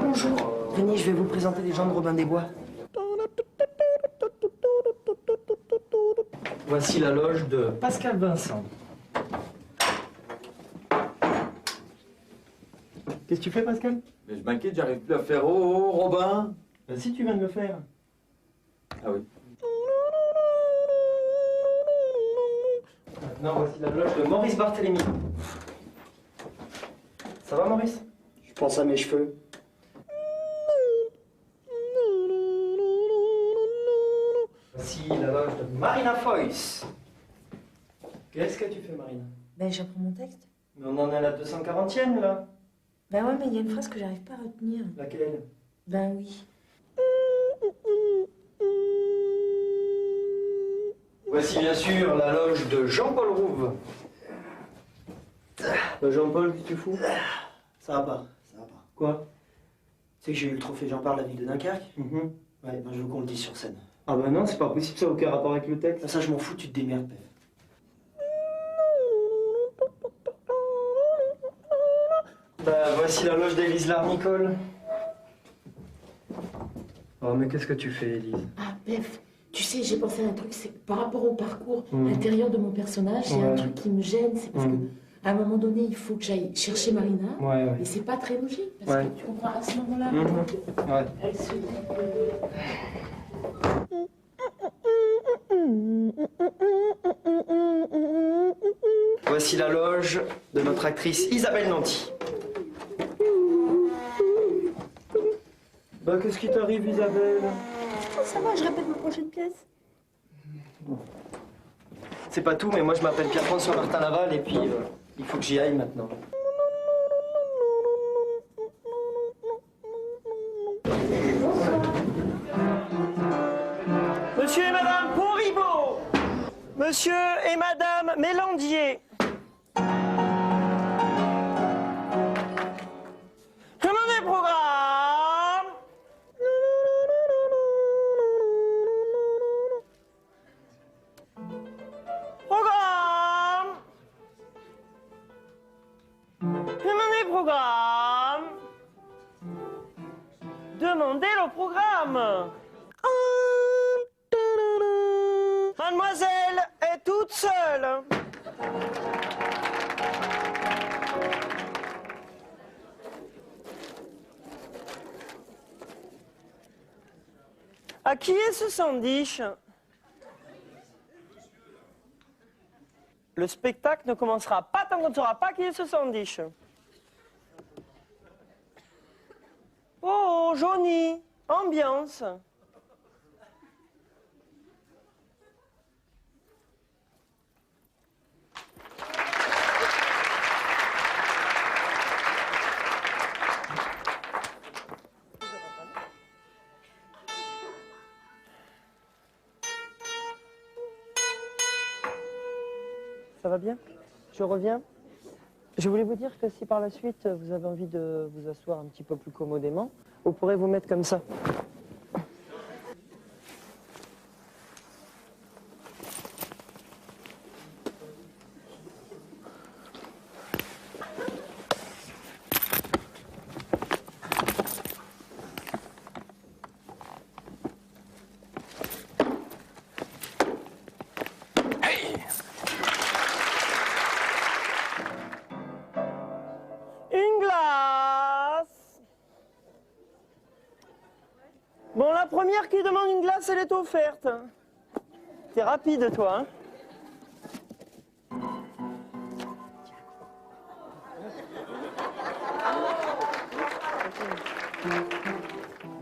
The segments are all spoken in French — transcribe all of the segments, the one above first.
bonjour. Venez, je vais vous présenter les gens de Robin des Bois. Voici la loge de Pascal Vincent. Qu'est-ce que tu fais, Pascal? Mais je m'inquiète, j'arrive plus à faire. Oh, Robin! Ben, si, tu viens de le faire. Ah oui. Maintenant, voici la loge de Maurice Barthélémy. Ça va, Maurice? Je pense à mes cheveux. Voici la loge de Marina Foïs. Qu'est-ce que tu fais, Marina? Ben, j'apprends mon texte. Mais on en est à la 240e, là. Ben ouais, mais il y a une phrase que j'arrive pas à retenir. Laquelle? Ben oui. Voici bien sûr la loge de Jean-Paul Rouve. Jean-Paul, qu'est-ce que tu fous? Ça va pas, ça va pas. Quoi? Tu sais que j'ai eu le trophée Jean-Paul de la ville de Dunkerque? Mhm. Ouais, ben je veux qu'on le dise sur scène. Ah bah non, c'est pas possible, ça n'a aucun rapport avec le texte. Ça je m'en fous, tu te démerdes, Pef. Bah voici la loge d'Élise Larnicole. Oh mais qu'est-ce que tu fais, Élise? Ah, Bef, tu sais, j'ai pensé à un truc, c'est par rapport au parcours intérieur de mon personnage, il y a un truc qui me gêne, c'est parce que à un moment donné, il faut que j'aille chercher Marina. Ouais, ouais. Et c'est pas très logique, parce que tu comprends, à ce moment-là, Ouais. elle se dit Voici la loge de notre actrice Isabelle Nanty. Bah qu'est-ce qui t'arrive, Isabelle? Oh, ça va, je répète ma prochaine pièce. C'est pas tout, mais moi je m'appelle Pierre-François Martin Laval et puis il faut que j'y aille maintenant. Monsieur et Madame Ponribaud, Monsieur et Madame Mélandier. Commandez le programme. Programme. Demandez le programme. Demandez le programme. Mademoiselle est toute seule. À qui est ce sandwich? Le spectacle ne commencera pas tant qu'on ne saura pas qui est ce sandwich. Oh, Johnny, ambiance. Ça va bien? Je reviens. Je voulais vous dire que si par la suite vous avez envie de vous asseoir un petit peu plus commodément, vous pourrez vous mettre comme ça. Bon, la première qui demande une glace, elle est offerte. T'es rapide, toi, hein?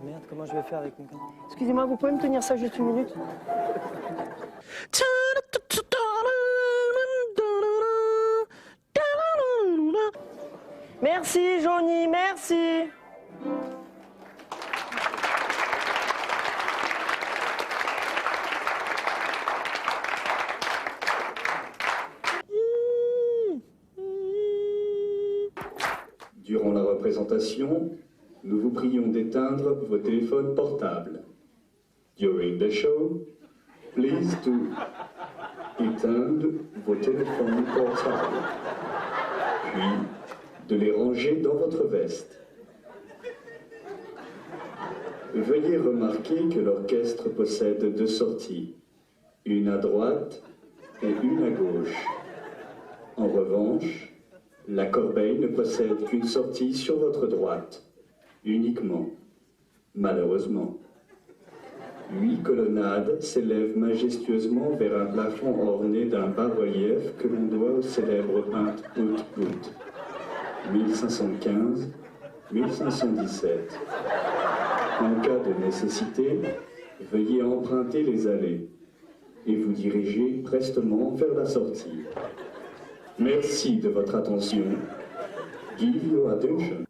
Merde, comment je vais faire avec une canne? Excusez-moi, vous pouvez me tenir ça juste une minute? Merci, Johnny, merci. Durant la représentation, nous vous prions d'éteindre vos téléphones portables. During the show, please to éteindre vos téléphones portables. Puis, de les ranger dans votre veste. Veuillez remarquer que l'orchestre possède 2 sorties, une à droite et une à gauche. En revanche, la corbeille ne possède qu'une sortie sur votre droite, uniquement, malheureusement. 8 colonnades s'élèvent majestueusement vers un plafond orné d'un bas-relief que l'on doit au célèbre peintre Bout-Bout, 1515-1517. En cas de nécessité, veuillez emprunter les allées et vous diriger prestement vers la sortie. Merci de votre attention. Give your attention.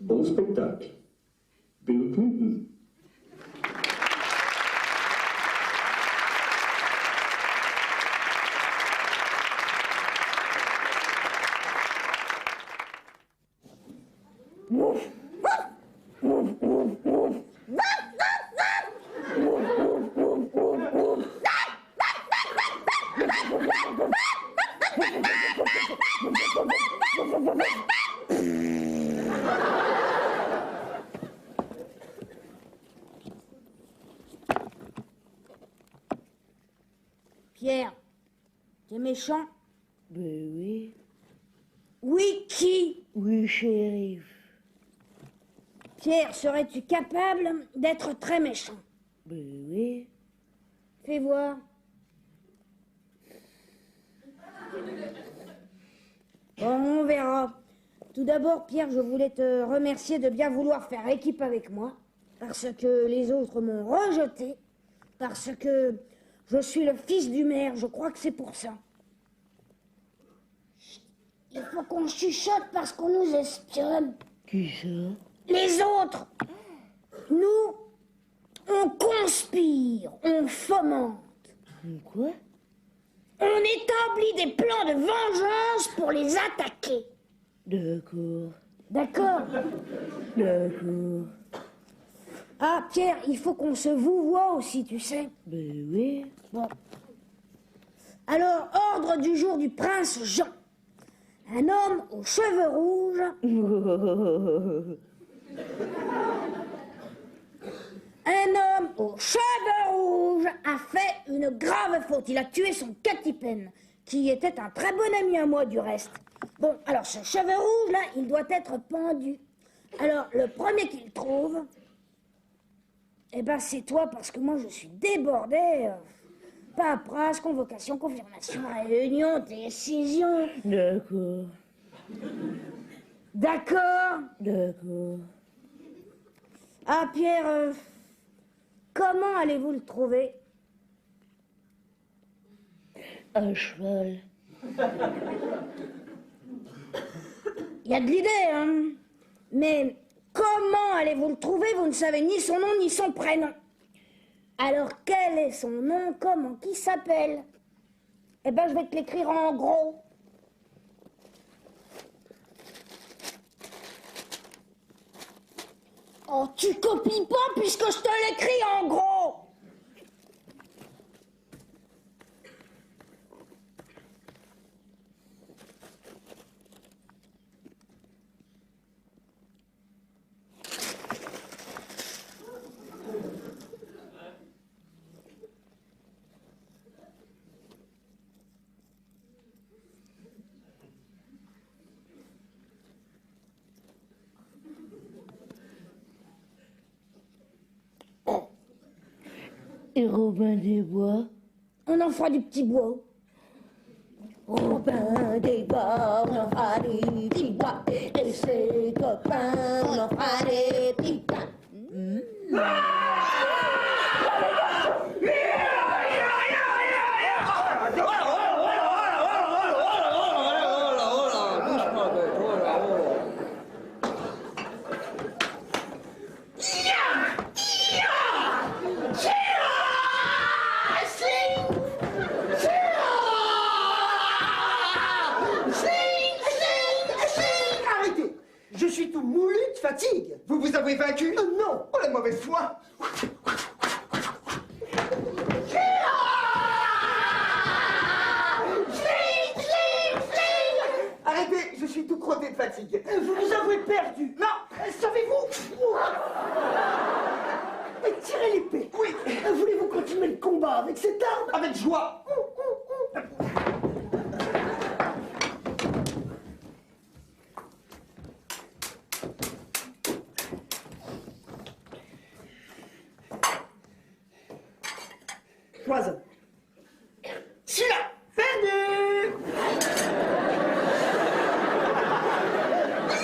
Bon spectacle. Bill Clinton. Pierre, t'es méchant? Ben oui. Oui, qui? Oui, shérif. Pierre, serais-tu capable d'être très méchant? Ben oui. Fais voir. Bon, on verra. Tout d'abord, Pierre, je voulais te remercier de bien vouloir faire équipe avec moi, parce que les autres m'ont rejeté, parce que je suis le fils du maire, je crois que c'est pour ça. Il faut qu'on chuchote parce qu'on nous espionne. Qui ça? Les autres, nous, on conspire, on fomente. Quoi? On établit des plans de vengeance pour les attaquer. D'accord. D'accord? D'accord. Ah, Pierre, il faut qu'on se vouvoie aussi, tu sais. Ben oui. Bon. Alors, ordre du jour du prince Jean. Un homme aux cheveux rouges. Un homme aux cheveux rouges a fait une grave faute. Il a tué son Catipène, qui était un très bon ami à moi du reste. Bon, alors ce cheveu rouge là, il doit être pendu. Alors, le premier qu'il trouve, eh ben c'est toi, parce que moi je suis débordé. Paperasse, convocation, confirmation, réunion, décision. D'accord. D'accord? D'accord. Ah, Pierre, comment allez-vous le trouver? À cheval. Il y a de l'idée, hein? Mais comment allez-vous le trouver? Vous ne savez ni son nom ni son prénom. Alors, quel est son nom? Comment? Qui s'appelle? Eh ben, je vais te l'écrire en gros. Oh, tu copies pas puisque je te l'écris en gros. Et Robin des Bois? On en fera du petit bois. Robin des Bois, on en fera des petits bois. Et ses copains, on en fera des petits pains. Arrêtez! Je suis tout moulu de fatigue. Vous vous avez vaincu? Non! Oh, la mauvaise foi! Arrêtez! Je suis tout crotté de fatigue. Vous vous avouez perdu. Non, savez-vous? Tirez l'épée. Oui, Voulez-vous continuer le combat avec cette arme? avec joie. Choisis. Celui-là, perdu.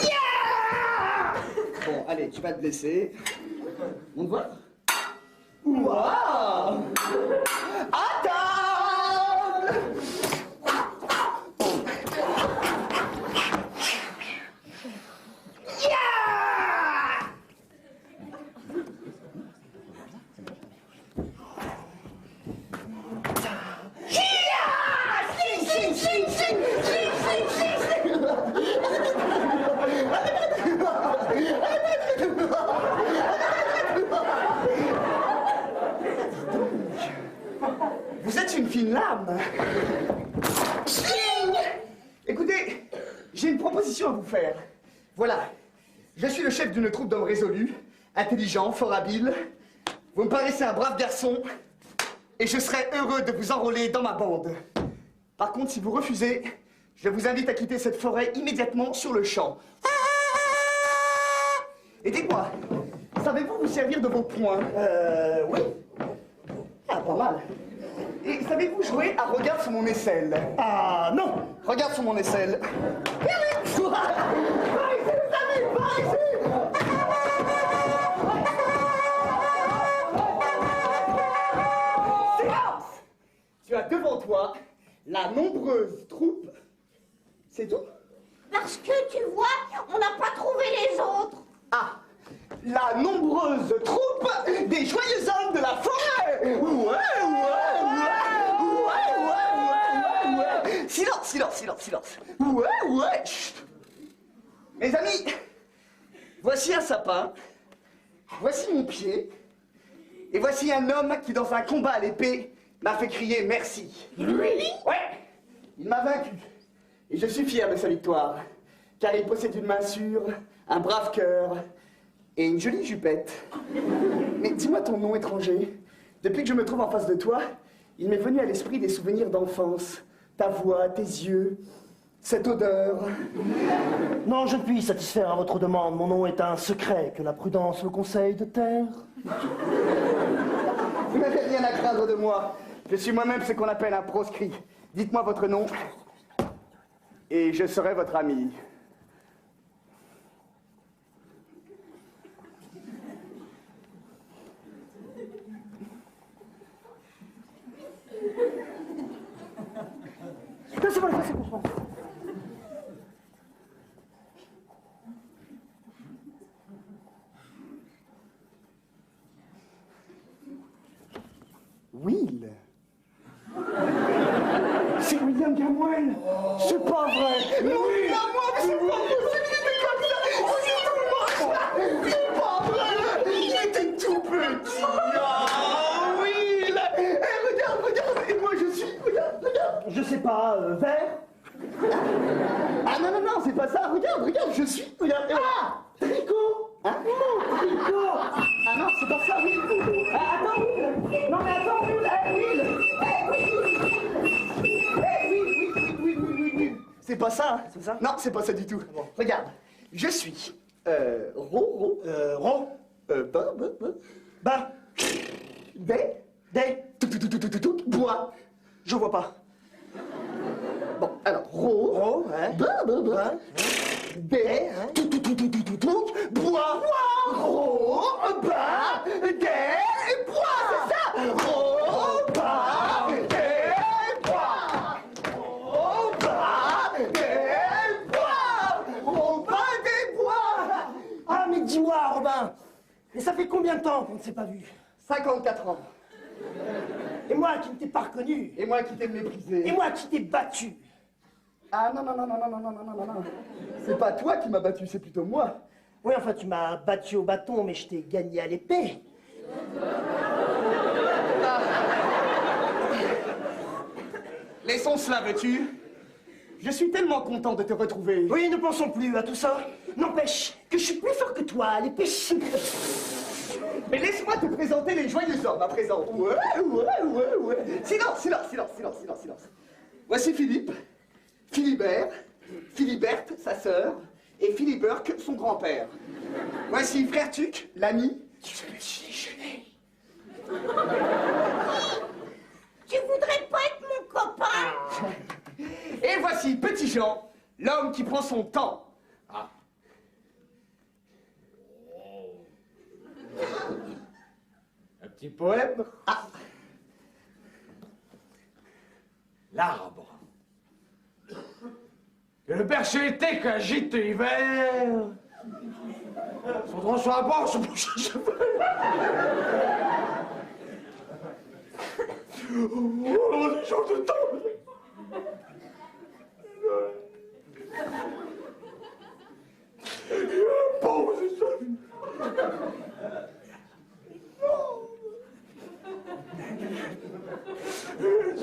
Yeah! Bon, allez, tu vas te blesser. On te voit? Waouh! À table! Yeah! Vous êtes une fine lame. Écoutez, j'ai une proposition à vous faire. Voilà, je suis le chef d'une troupe d'hommes résolus, intelligents, fort habiles. Vous me paraissez un brave garçon et je serais heureux de vous enrôler dans ma bande. Par contre, si vous refusez, je vous invite à quitter cette forêt immédiatement sur le champ. Et dites-moi, savez-vous vous servir de vos poings? Oui. Ah, pas mal. Et savez-vous jouer à Regarde sur mon aisselle? Ah, non. Regarde sur mon aisselle. Par ici, les amis, par ici. Silence! Tu as devant toi la nombreuse troupe. C'est tout? Parce que tu vois, on n'a pas trouvé les autres. Ah, la nombreuse troupe des joyeux hommes de la forêt. Ouais. Silence. Ouais. Chut. Mes amis, voici un sapin, voici mon pied, et voici un homme qui, dans un combat à l'épée, m'a fait crier merci. Really? Ouais, il m'a vaincu. Et je suis fier de sa victoire, car il possède une main sûre, un brave cœur et une jolie jupette. Mais dis-moi ton nom étranger. Depuis que je me trouve en face de toi, il m'est venu à l'esprit des souvenirs d'enfance. Ta voix, tes yeux, cette odeur. Non, je ne puis satisfaire à votre demande. Mon nom est un secret que la prudence me conseille de taire. Vous n'avez rien à craindre de moi. Je suis moi-même ce qu'on appelle un proscrit. Dites-moi votre nom et je serai votre ami. Laissez-moi le passer, comprends. Will. C'est William Gamoine. C'est pas vrai. Non, oui. À moi, mais c'est pas possible. Il était comme ça. C'est pas vrai. Il était tout petit. Ah, Will. Regarde. Et moi, je suis. Regarde. Je sais pas, vert? Ah non, c'est pas ça. Regarde, je suis. Regarde. Ah, Tricot. Hein? Tricot. Ah non, c'est pas ça, Will. Ah, attends, Will. Non, mais attends, Will. Oui. C'est pas ça, hein? C'est ça? Non, c'est pas ça du tout. Bon. Regarde, je suis Ro, Bah, des, bois. Je vois pas. Bon, alors, Ro, ouais. des, bois. Ro, des, bois. C'est ça. Ro, des, bois. Robin des Bois. Ah, mais dis-moi, Robin, et ça fait combien de temps qu'on ne s'est pas vu? 54 ans. Et moi qui ne t'ai pas reconnu? Et moi qui t'ai méprisé. Et moi qui t'ai battu? Ah non. C'est pas toi qui m'as battu, c'est plutôt moi. Oui, enfin, tu m'as battu au bâton, mais je t'ai gagné à l'épée. Laissons cela, veux-tu? Je suis tellement content de te retrouver. Oui, ne pensons plus à tout ça. N'empêche que je suis plus fort que toi, les péchés. Mais laisse-moi te présenter les joyeux hommes à présent. Ouais. Silence. Voici Philippe, Philibert, Philiberte, sa sœur, et Philiburk, son grand-père. Voici Frère Tuc, l'ami du petit déjeuner. Tu voudrais pas être mon copain? Et voici Petit Jean, l'homme qui prend son temps. Ah. Un petit poème. Ah. L'arbre. Que le berger était qu'agite l'hiver. Son droit sur la bord, son bouche à cheval. Oh, les gens de temps. Bon, c'est ça.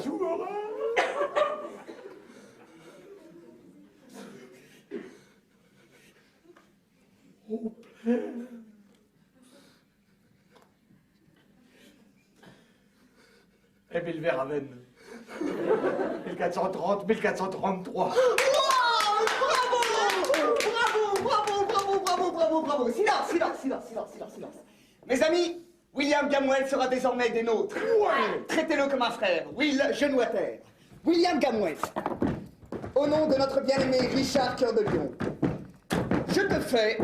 Souverain. Au père. Et Belleveravenne. 1430, 1433. Bravo. Silence. Mes amis, William Gamwell sera désormais des nôtres. Traitez-le comme un frère. Will, genou à terre. William Gamwell, au nom de notre bien-aimé Richard Cœur de Lion, je te fais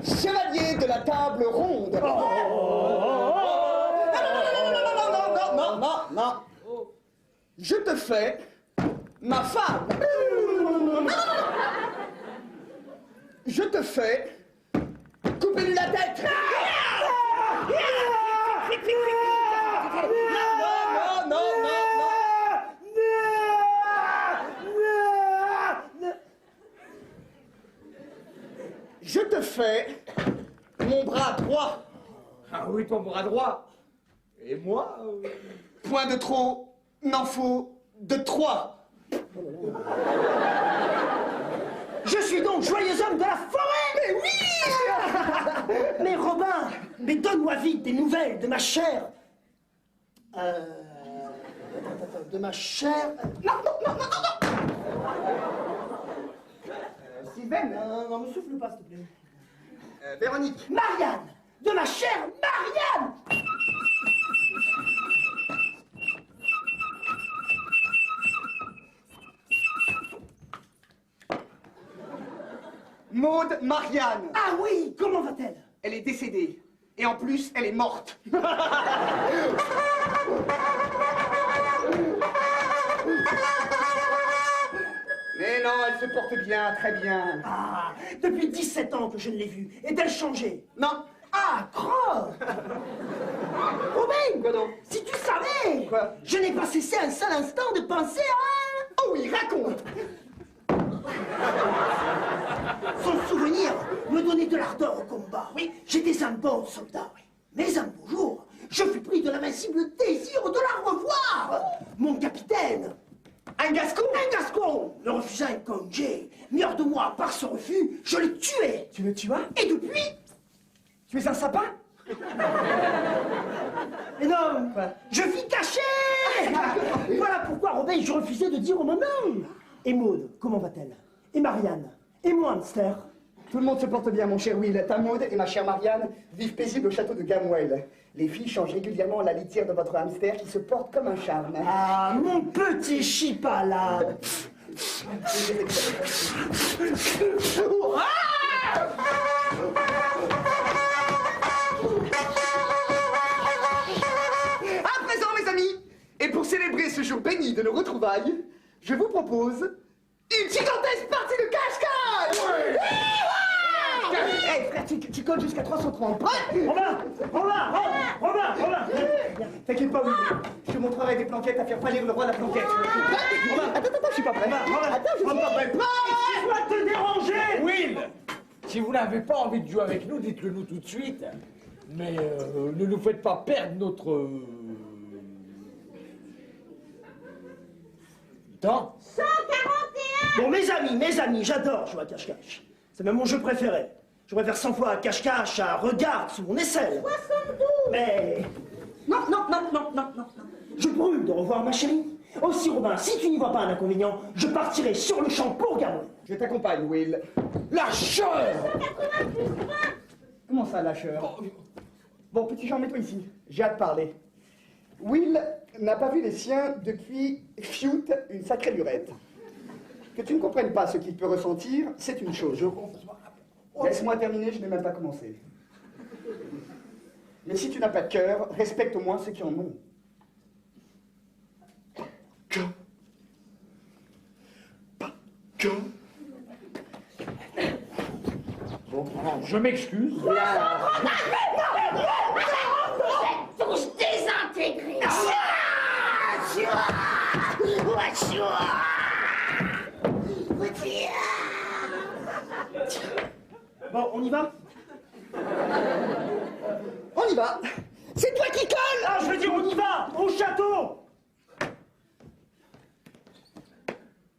chevalier de la table ronde. Non. Je te fais ma femme. Je te fais couper-lui la tête. Non. Je te fais mon bras droit. Ah oui, ton bras droit. Et moi Point de trop, n'en faut de trois. Je suis donc joyeux homme de la forêt. Mais oui. Mais Robin, mais donne-moi vite des nouvelles de ma chère. De ma chère. Non. Sylvaine. Non, me souffle pas, s'il te plaît. Véronique. Marianne, de ma chère Marianne. Maude Marianne. Ah oui, comment va-t-elle? Elle est décédée. Et en plus, elle est morte. Mais non, elle se porte bien, très bien. Ah, depuis 17 ans que je ne l'ai vue. Est-elle changée? Non. Ah, crotte. Robin, Quoi donc? si tu savais. Quoi? Je n'ai pas cessé un seul instant de penser à... Oh oui, raconte. Son souvenir me donnait de l'ardeur au combat. Oui, j'étais un bon soldat, oui. Mais un beau jour, je fus pris de l'invincible désir de la revoir. Mon capitaine, Un Gascon? un Gascon, me refusa un congé. Mûr de moi par ce refus, je le tuai. Tu le tuas? Et depuis, Tu es un sapin? mais non, Quoi? je vis caché. Voilà pourquoi, Robin, je refusais de dire au moment. Et Maude, comment va-t-elle? Et Marianne? Et mon hamster? Tout le monde se porte bien, mon cher Will. Ta Maude et ma chère Marianne vivent paisibles au château de Gamwell. Les filles changent régulièrement la litière de votre hamster qui se porte comme un charme. Ah, mon petit chipala. À présent, mes amis, et pour célébrer ce jour béni de nos retrouvailles, je vous propose une gigantesque partie de cache-cache. Hey, frère, tu comptes jusqu'à 330. Prêt? Robin. T'inquiète pas, Will. Je te montrerai des planquettes à faire pâlir le roi de la planquette. Attends, je suis pas prêt. Attends, je suis pas prêt. Excuse-moi de te déranger. Will, si vous n'avez pas envie de jouer avec nous, dites-le nous tout de suite. Mais ne nous faites pas perdre notre... Tant. 141. Bon, mes amis, j'adore jouer à cache-cache. C'est même mon jeu préféré. Je préfère 100 fois à cache-cache à regarde sous mon aisselle. 72. Mais... Non. Je brûle de revoir ma chérie. Aussi, Robin, si tu n'y vois pas un inconvénient, je partirai sur le champ pour Gamoël. Je t'accompagne, Will. Lâcheur! 180 plus 20. Comment ça, lâcheur? Bon, petit Jean, mets-toi ici. J'ai hâte de parler. Will n'a pas vu les siens depuis Fiout, une sacrée lurette. Que tu ne comprennes pas ce qu'il peut ressentir, c'est une chose. Laisse-moi terminer, je n'ai même pas commencé. Mais si tu n'as pas de cœur, respecte au moins ceux qui en ont. Bon, je m'excuse. Vous êtes tous désintégrés. Bon, on y va? On y va. C'est toi qui colle. Ah, je veux dire, on y va! Au château!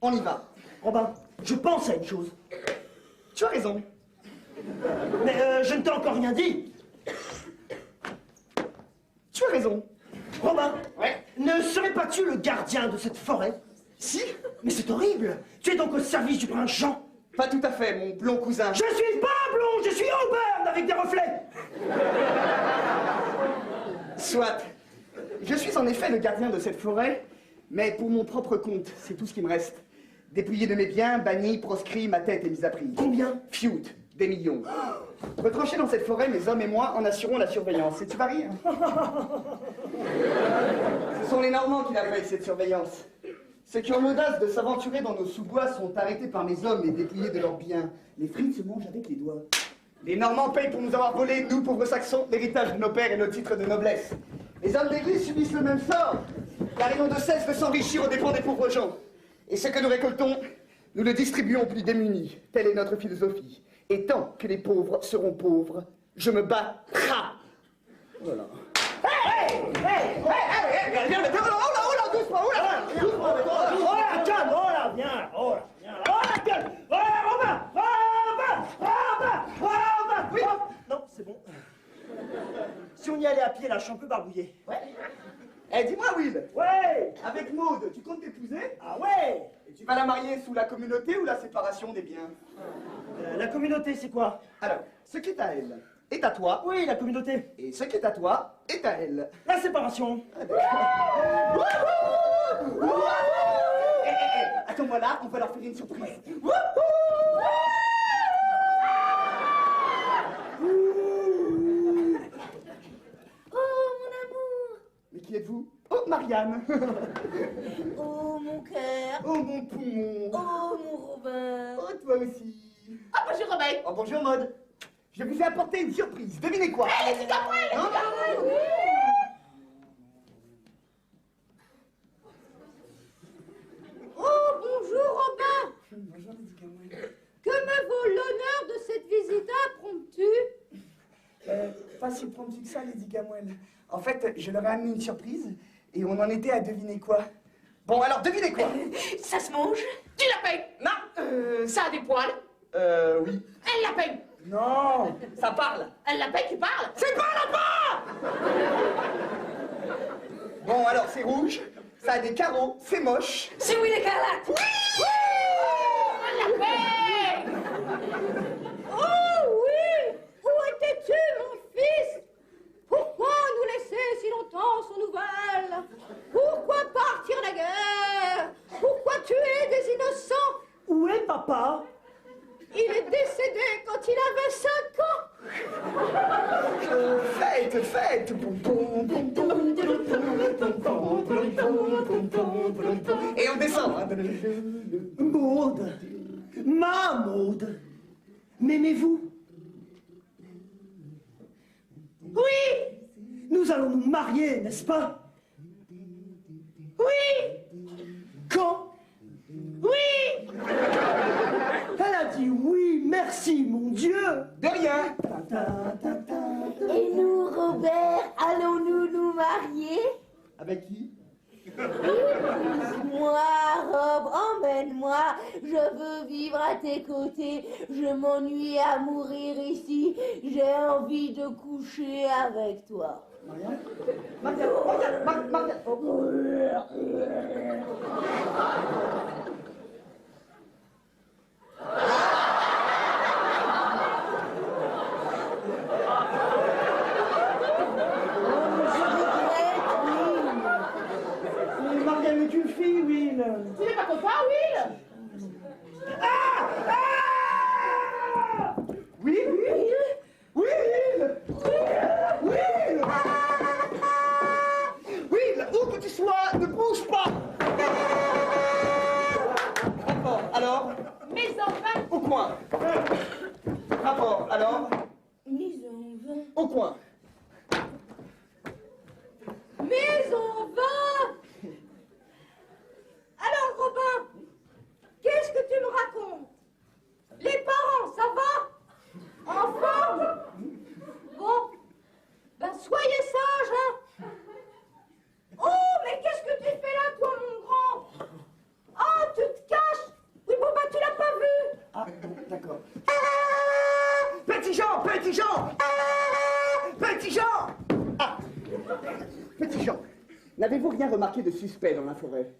On y va. Robin, je pense à une chose. Tu as raison. Mais je ne t'ai encore rien dit. Tu as raison. Robin, Ouais. ne serais pas tu le gardien de cette forêt? Si. Mais c'est horrible! Tu es donc au service du prince Jean? Pas tout à fait, mon blond cousin. Je suis pas blond, je suis Auburn avec des reflets! Soit. Je suis en effet le gardien de cette forêt, mais pour mon propre compte, c'est tout ce qui me reste. Dépouillé de mes biens, banni, proscrit, ma tête est mise à prix. Combien? Fiout, des millions. Retranchés dans cette forêt, mes hommes et moi en assurons la surveillance. Et tu vas rire? Ce sont les Normands qui la payent, cette surveillance. Ceux qui ont l'audace de s'aventurer dans nos sous-bois sont arrêtés par mes hommes et dépouillés de leurs biens. Les frites se mangent avec les doigts. Les Normands payent pour nous avoir volé, nous, pauvres Saxons, l'héritage de nos pères et nos titres de noblesse. Les hommes d'église subissent le même sort, car ils n'ont de cesse de s'enrichir aux dépens des pauvres gens. Et ce que nous récoltons, nous le distribuons aux plus démunis. Telle est notre philosophie. Et tant que les pauvres seront pauvres, je me battrai. Voilà. Viens, doucement, Oh la calme, oh là, viens, oh là, calme, oh là, Robin. Oui. Non, c'est bon. Si on y allait à pied, là, je suis un peu barbouillé. Ouais. Eh, dis-moi, Will. Ouais. Avec Maud, tu comptes t'épouser? Ah ouais. Et tu vas la marier sous la communauté ou la séparation des biens? La communauté, c'est quoi? Alors, ce qui est à elle est à toi, Oui, la communauté. et ce qui est à toi est à elle. La séparation. Attends-moi là, on va leur faire une surprise. Oh, mon amour. Mais qui êtes-vous? Oh, Marianne. Oh, mon cœur. Oh, mon poumon. Oh, mon Robin. Oh, toi aussi. Ah, bonjour, Robin. Oh, bonjour, Maud. Je vous ai apporté une surprise. Devinez quoi? Les Gamoël. Non, Oh, bonjour, Robin. Bonjour, Lady Gawain. Que me vaut l'honneur de cette visite impromptue? Pas si promptu que ça, Lady Gamoël. En fait, je leur ai amené une surprise et on en était à deviner quoi. Bon, alors devinez quoi? Ça se mange? Tu la payes? Non. Ça a des poils? Oui. Elle la paye? Non, ça parle. Elle la paye, tu parles? C'est pas là-bas! Bon, alors c'est rouge, ça a des carreaux, c'est moche. C'est Will Écarlate! Oui! Elle la paye! Oh, oui. Où étais-tu, mon fils? Pourquoi nous laisser si longtemps sans nouvelles? Pourquoi partir la guerre? Pourquoi tuer des innocents? Où est papa? Il est décédé quand il avait 5 ans. Fête. Et on descend. Maud. Ma Maud. M'aimez-vous? Oui, Nous allons nous marier, n'est-ce pas? oui, Quand? oui. Elle a dit oui, merci, mon Dieu. De rien. Et nous, Robert, allons-nous nous marier? Avec qui? Moi, Rob, emmène-moi. Je veux vivre à tes côtés. Je m'ennuie à mourir ici. J'ai envie de coucher avec toi. Marianne, Marianne. Marianne est une fille, Will. Tu n'es pas content, Will? Oui, oui. Oui, Will. Will. Will, où que tu sois, ne bouge pas. Rapport, alors? Mes enfants. Au coin. Rapport, alors? Mes enfants. Au coin. Mes enfants. Alors, Robin, qu'est-ce que tu me racontes? Les parents, ça va? En forme? Bon, ben soyez sages, hein? Oh, mais qu'est-ce que tu fais là, toi, mon grand? Oh, tu te caches? Oui, bon, ben tu l'as pas vu. Ah, d'accord. Petit Jean, Petit Jean. Petit Jean. Ah, Petit Jean, n'avez-vous rien remarqué de suspect dans la forêt?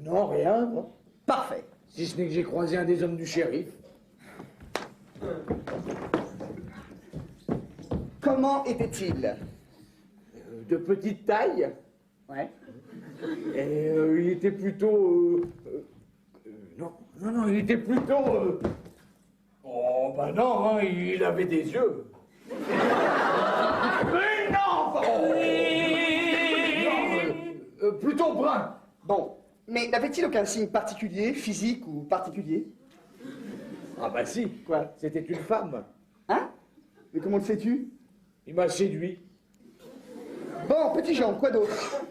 Non, rien, non. Parfait. Si ce n'est que j'ai croisé un des hommes du shérif. Comment était-il? De petite taille. Ouais. Et il était plutôt... Non, il était plutôt... Oh, bah non, hein, il avait des yeux. Mais non, plutôt brun. Bon, mais n'avait-il aucun signe particulier, physique ou particulier? Ah bah si. Quoi? C'était une femme. Hein? Mais comment le sais-tu? Il m'a séduit. Bon, Petit Jean, quoi d'autre?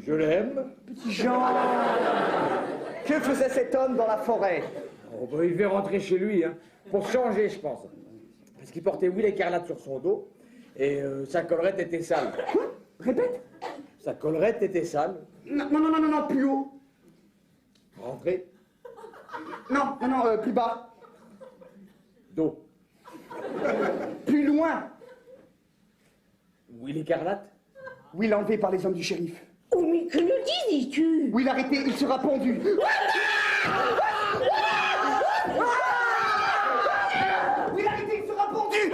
Je l'aime. Petit Jean, que faisait cet homme dans la forêt? Oh, bah, il devait rentrer chez lui, hein, pour changer, je pense. Parce qu'il portait Will écarlate sur son dos, et sa collerette était sale. Quoi? Répète? Sa collerette était sale. Non, plus haut. Rentrer. Non, plus bas. Dos. Plus loin. Will écarlate. Will enlevé par les hommes du shérif. Oh, mais que nous dis-tu? Will arrêté, il sera pendu. Will arrêté, il sera pendu.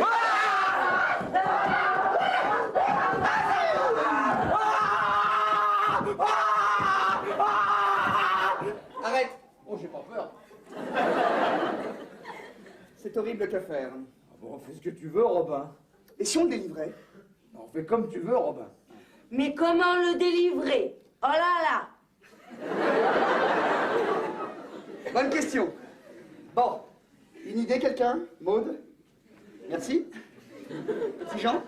Arrête. Oh, j'ai pas peur. C'est horrible, que faire? Ah bon, fais ce que tu veux, Robin. Et si on le délivrait? On fait comme tu veux, Robin. Mais comment le délivrer? Oh là là! Bonne question. Bon, une idée, quelqu'un? Maude? Merci. Petit Jean?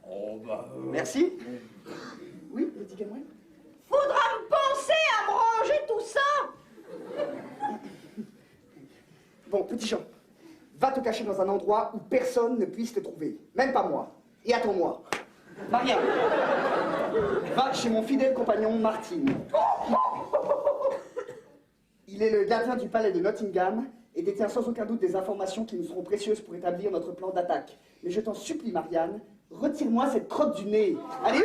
Oh, bah... Merci. Oui, petit Gabriel? Faudra me penser à me ranger tout ça! Bon, Petit Jean, va te cacher dans un endroit où personne ne puisse te trouver. Même pas moi. Et attends-moi. Maria, va chez mon fidèle compagnon Martin. Il est le gardien du palais de Nottingham et détient sans aucun doute des informations qui nous seront précieuses pour établir notre plan d'attaque. Mais je t'en supplie, Marianne, retire-moi cette crotte du nez. Allez,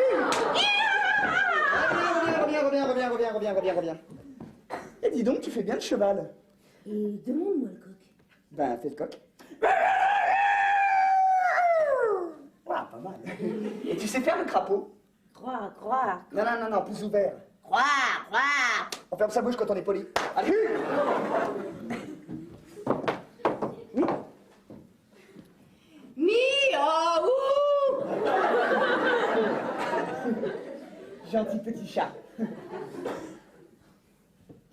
reviens. Et dis donc, tu fais bien le cheval. Et demande-moi le coq. Ben, fais le coq. Ah, pas mal. Et tu sais faire le crapaud? Croix. Non, plus ouvert. Croix. On ferme sa bouche quand on est poli. Allez! Miaou! Gentil petit chat.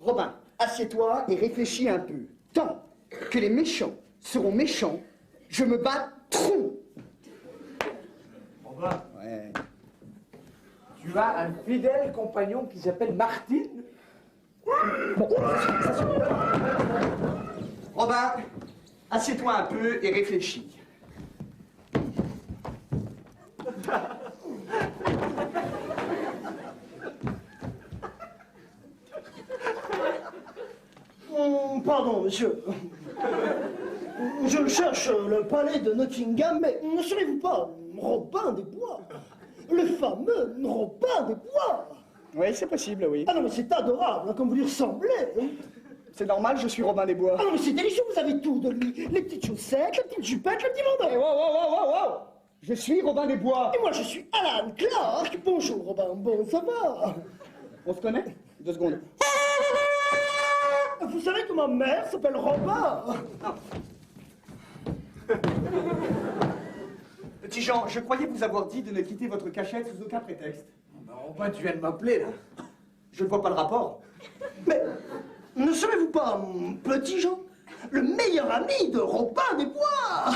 Robin, assieds-toi et réfléchis un peu. Tant que les méchants seront méchants, je me battrai. Robin, Ouais. tu as un fidèle compagnon qui s'appelle Martine. Bon, ça suffit. Robin, assieds-toi un peu et réfléchis. Pardon, monsieur. Je cherche le palais de Nottingham, mais ne serez-vous pas Robin des Bois? Le fameux Robin des Bois? Oui, c'est possible, oui. Ah non, mais c'est adorable, hein, comme vous lui ressemblez. C'est normal, je suis Robin des Bois. Ah non, mais c'est délicieux, vous avez tout de lui. Les petites chaussettes, les petites jupettes, le petit Eh, mandat. wow. Je suis Robin des Bois. Et moi, je suis Alan Clark. Bonjour, Robin. Bon, ça va? On se connaît? 2 secondes. Vous savez que ma mère s'appelle Robin? Petit Jean, je croyais vous avoir dit de ne quitter votre cachette sous aucun prétexte. Robin, tu viens de m'appeler, là. Je ne vois pas le rapport. Mais ne savez-vous pas, Petit Jean, le meilleur ami de Robin des Bois?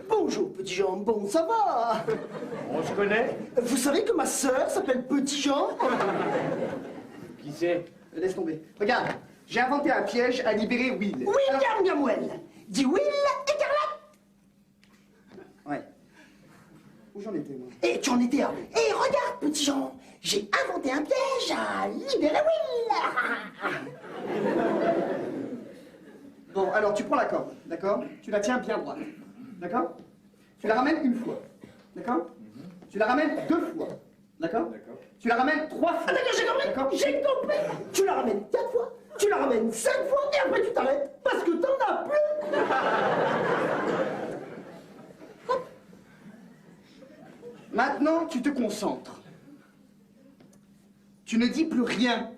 Bonjour, Petit Jean. Bon, ça va? On se connaît? Vous savez que ma sœur s'appelle Petit Jean? Qui c'est? Laisse tomber. Regarde, j'ai inventé un piège à libérer Will. William Gamwell. Dit Will Écarlate. Ouais. Où j'en étais, moi? Et tu en étais à... Et regarde, Petit Jean, j'ai inventé un piège à libérer Will. Bon, alors tu prends la corde, d'accord? Tu la tiens bien droite, d'accord? Tu la ramènes une fois, d'accord? Tu la ramènes 2 fois, d'accord? Tu la ramènes 3 fois. Ah d'accord, j'ai compris. D'accord. J'ai compris. Tu la ramènes 4 fois, tu la ramènes 5 fois, et après tu t'arrêtes parce que t'en as plus. Maintenant, tu te concentres. Tu ne dis plus rien.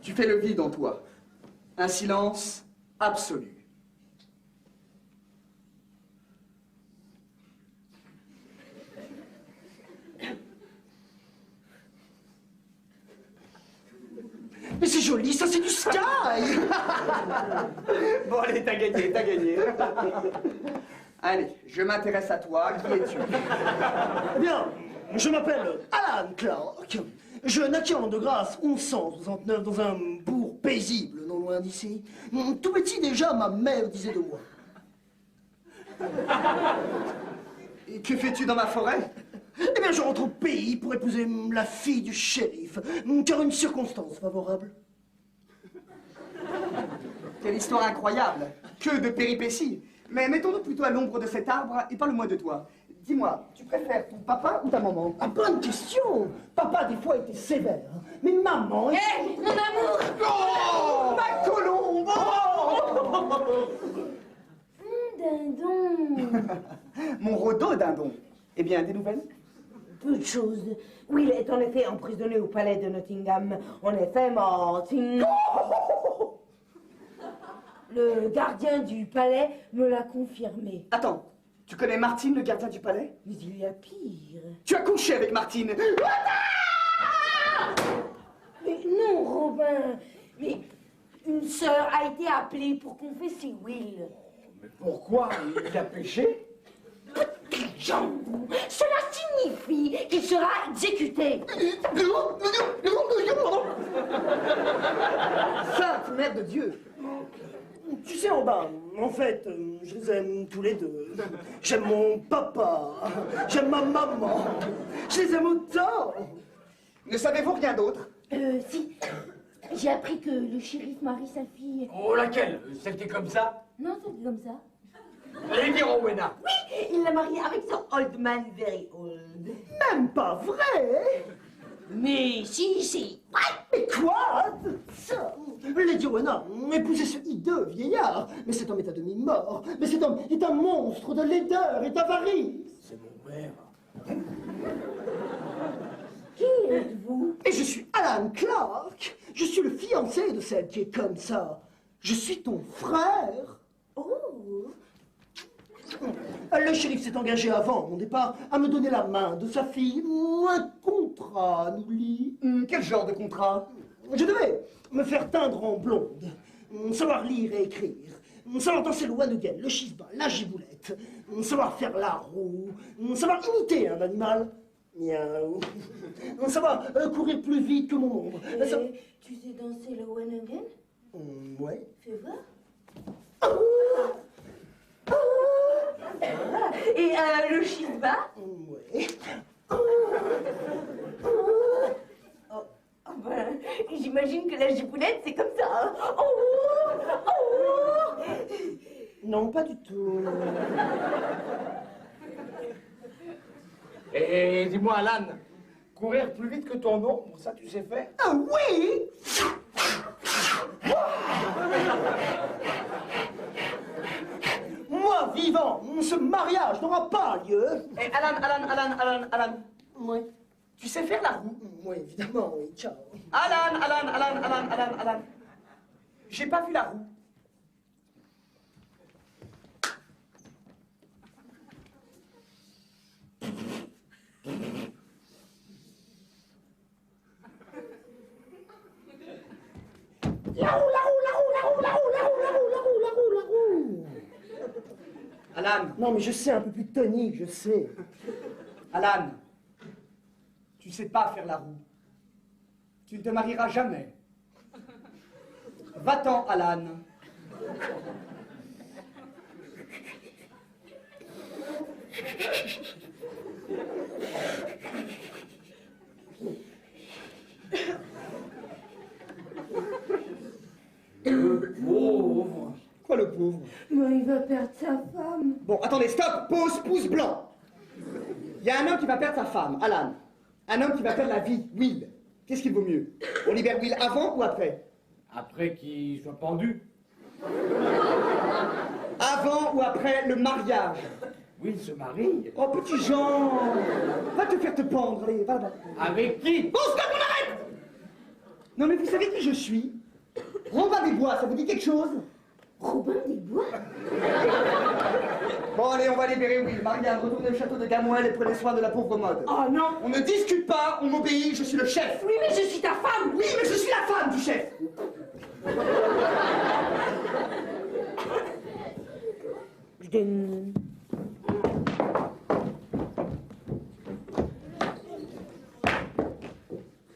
Tu fais le vide en toi. Un silence absolu. Mais c'est joli, ça c'est du sky. Bon, allez, t'as gagné, t'as gagné. Allez, je m'intéresse à toi. Qui es-tu? Eh bien, je m'appelle Alan Clark. Je naquis en de grâce 1169 dans un bourg paisible, non loin d'ici. Tout petit déjà, ma mère disait de moi. Et que fais-tu dans ma forêt? Eh bien, je rentre au pays pour épouser la fille du shérif, car une circonstance favorable. Quelle histoire incroyable. Que de péripéties. Mais mettons-nous plutôt à l'ombre de cet arbre et parle-moi de toi. Dis-moi, tu préfères ton papa ou ta maman? Ah, bonne question. Papa, des fois, était sévère, hein, mais maman... Hé, mon amour! Oh, ma colombe! Dindon. Mon rhododendron. Eh bien, des nouvelles? Peu de choses. Will est en effet emprisonné au palais de Nottingham. En effet, Martin... Le gardien du palais me l'a confirmé. Attends, tu connais Martine, le gardien du palais? Mais il y a pire. Tu as couché avec Martine? Mais non, Robin. Mais une sœur a été appelée pour confesser Will. Mais pourquoi? Il a péché? Jean, cela signifie qu'il sera exécuté. Sainte Mère de Dieu! Tu sais, Robin, en fait, je les aime tous les deux. J'aime mon papa, j'aime ma maman, je les aime autant. Ne savez-vous rien d'autre? Si. J'ai appris que le shérif marie sa fille. Oh, laquelle? Celle qui est comme ça? Non, c'est comme ça. Lady Rowena. Oui, il l'a mariée avec son old man very old. Même pas vrai. Mais si. Mais quoi? Ça, Lady Rowena épousait ce hideux vieillard. Mais cet homme est à demi mort. Mais cet homme est un monstre de laideur et d'avarice. C'est mon père. Qui êtes-vous? Et je suis Alan Clark. Je suis le fiancé de celle qui est comme ça. Je suis ton frère. Oh. Le shérif s'est engagé avant mon départ à me donner la main de sa fille. Un contrat nous lie. Quel genre de contrat? Je devais me faire teindre en blonde, savoir lire et écrire, savoir danser le Wannegan, le chisba, la giboulette, savoir faire la roue, savoir imiter un animal, miaou, savoir courir plus vite que mon ombre. Tu sais danser le Wannegan? Ouais. Fais voir. Et le chisba? Ouais. Ben, j'imagine que la giboulette, c'est comme ça. hein? Oh. Non, pas du tout. Et dis-moi, Alan, courir plus vite que ton ombre, ça tu sais faire? Ah oui! Moi, vivant, ce mariage n'aura pas lieu. Et Alan, Oui. tu sais faire la roue? Oui, évidemment, oui, ciao. Alan. J'ai pas vu la roue. Alan. Non, mais je sais, un peu plus tonique, je sais. Alan, tu sais pas faire la roue. Tu ne te marieras jamais. Va-t'en, Alan. Pauvre. Quoi, le pauvre? Mais il va perdre sa femme. Bon, attendez, stop, pause, pouce blanc. Il y a un homme qui va perdre sa femme, Alan. Un homme qui va perdre la vie, Will. Qu'est-ce qui vaut mieux? On libère Will avant ou après? Après qu'il soit pendu. Avant ou après le mariage? Will se marie. Oh, petit Jean, va te faire te pendre, allez, va là-bas. Avec qui? Bon, stop, on arrête! Non, mais vous savez qui je suis? Robin des Bois, ça vous dit quelque chose? Robin des Bois? Bon, allez, on va libérer Will. Marianne, retournez au château de Gamouel et prenez soin de la pauvre Maud. Oh non! On ne discute pas, on m'obéit, je suis le chef. Oui, mais je suis ta femme! Oui, mais je suis la femme du chef.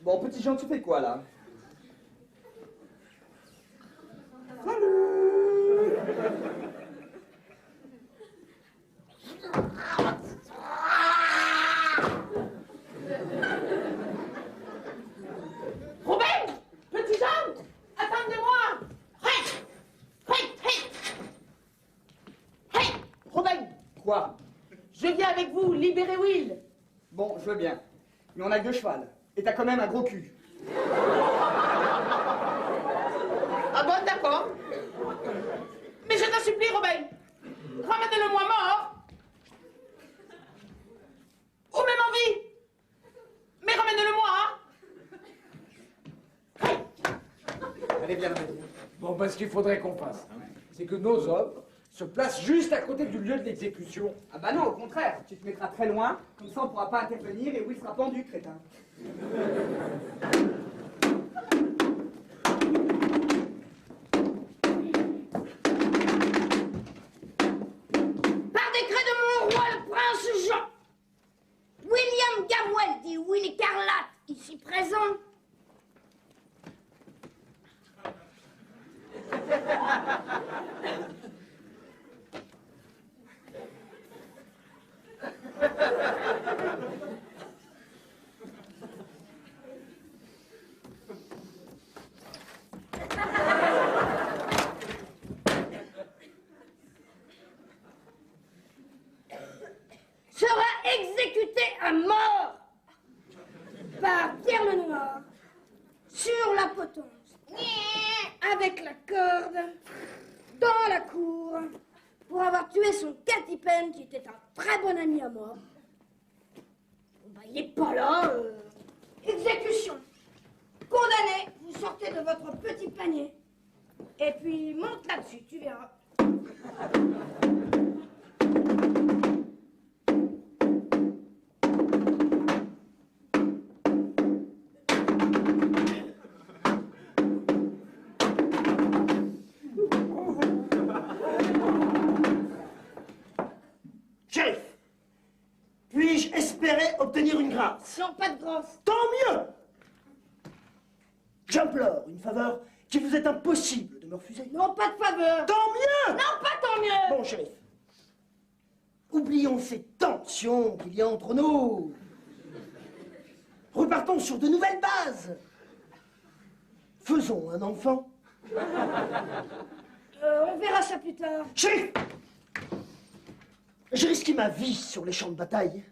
Bon, petit Jean, tu fais quoi, là? Robin! Petit Jean! Attendez-moi! Hey! Robin! Quoi? Je viens avec vous, libérez Will! Bon, je veux bien. Mais on a que 2 chevals. Et t'as quand même un gros cul. Ah bon, d'accord. Mais je t'en supplie, Robin, ramène-le-moi mort. Ou même en vie. Mais ramène-le-moi. Allez, viens, Robin. Bon, ben, ce qu'il faudrait qu'on fasse, c'est que nos hommes se placent juste à côté du lieu de l'exécution. Ah bah non, au contraire. Tu te mettras très loin, comme ça on pourra pas intervenir et Will sera pendu, crétin. Par décret de mon roi, le prince Jean, William Gamwell, dit Will Écarlate, ici présent, sera exécuté à mort par Pierre le Noir sur la potence, avec la corde, dans la cour, pour avoir tué son Catipène, qui était un très bon ami à moi. Bon, bah, il est pas là. Exécution. Condamné, vous sortez de votre petit panier. Et puis monte là-dessus, tu verras. Shérif, puis-je espérer obtenir une grâce? Non, pas de grâce. Tant mieux! J'implore une faveur qu'il vous est impossible de me refuser. Non, pas de faveur. Tant mieux! Non, pas tant mieux. Bon, shérif, oublions ces tensions qu'il y a entre nous. Repartons sur de nouvelles bases. Faisons un enfant On verra ça plus tard. Chérie, j'ai risqué ma vie sur les champs de bataille.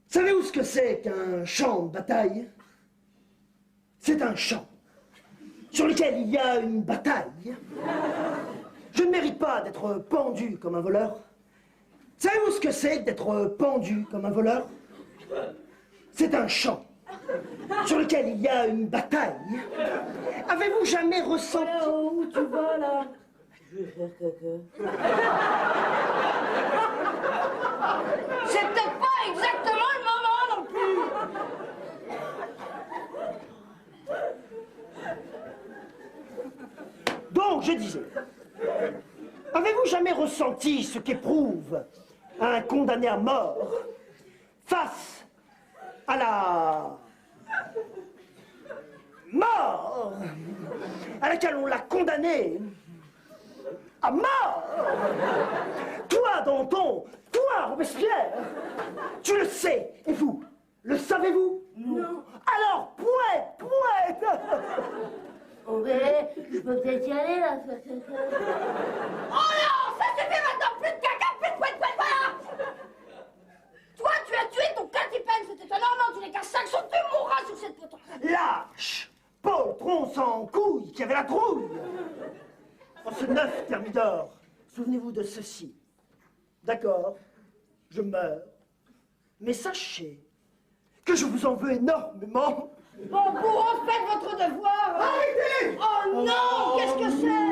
Savez-vous ce que c'est qu'un champ de bataille? C'est un champ sur lequel il y a une bataille. Je ne mérite pas d'être pendu comme un voleur. Savez-vous ce que c'est que d'être pendu comme un voleur? C'est un champ sur lequel il y a une bataille. Avez-vous jamais ressenti... Oh, où tu vas, là? Je vais faire caca. C'est peut-être pas exactement le moment non plus. Donc, je disais, avez-vous jamais ressenti ce qu'éprouve un condamné à mort face à la mort à laquelle on l'a condamné à mort? Toi, Danton, toi, Robespierre, tu le sais, et vous, le savez-vous? Non. Alors, poète On verrait, je peux peut-être y aller là, faire caca. Oh non, ça suffit maintenant, plus de caca, plus de poète, voilà. Toi, tu as tué ton catipène, c'était un Normand, tu n'es qu'un saxon, tu mourras sur cette poteau. Lâche, poltron sans couille qui avait la trouille. En ce 9 Thermidor, souvenez-vous de ceci. D'accord, je meurs, mais sachez que je vous en veux énormément. Bon courant, faites votre devoir. Arrêtez! Oh non, qu'est-ce que c'est?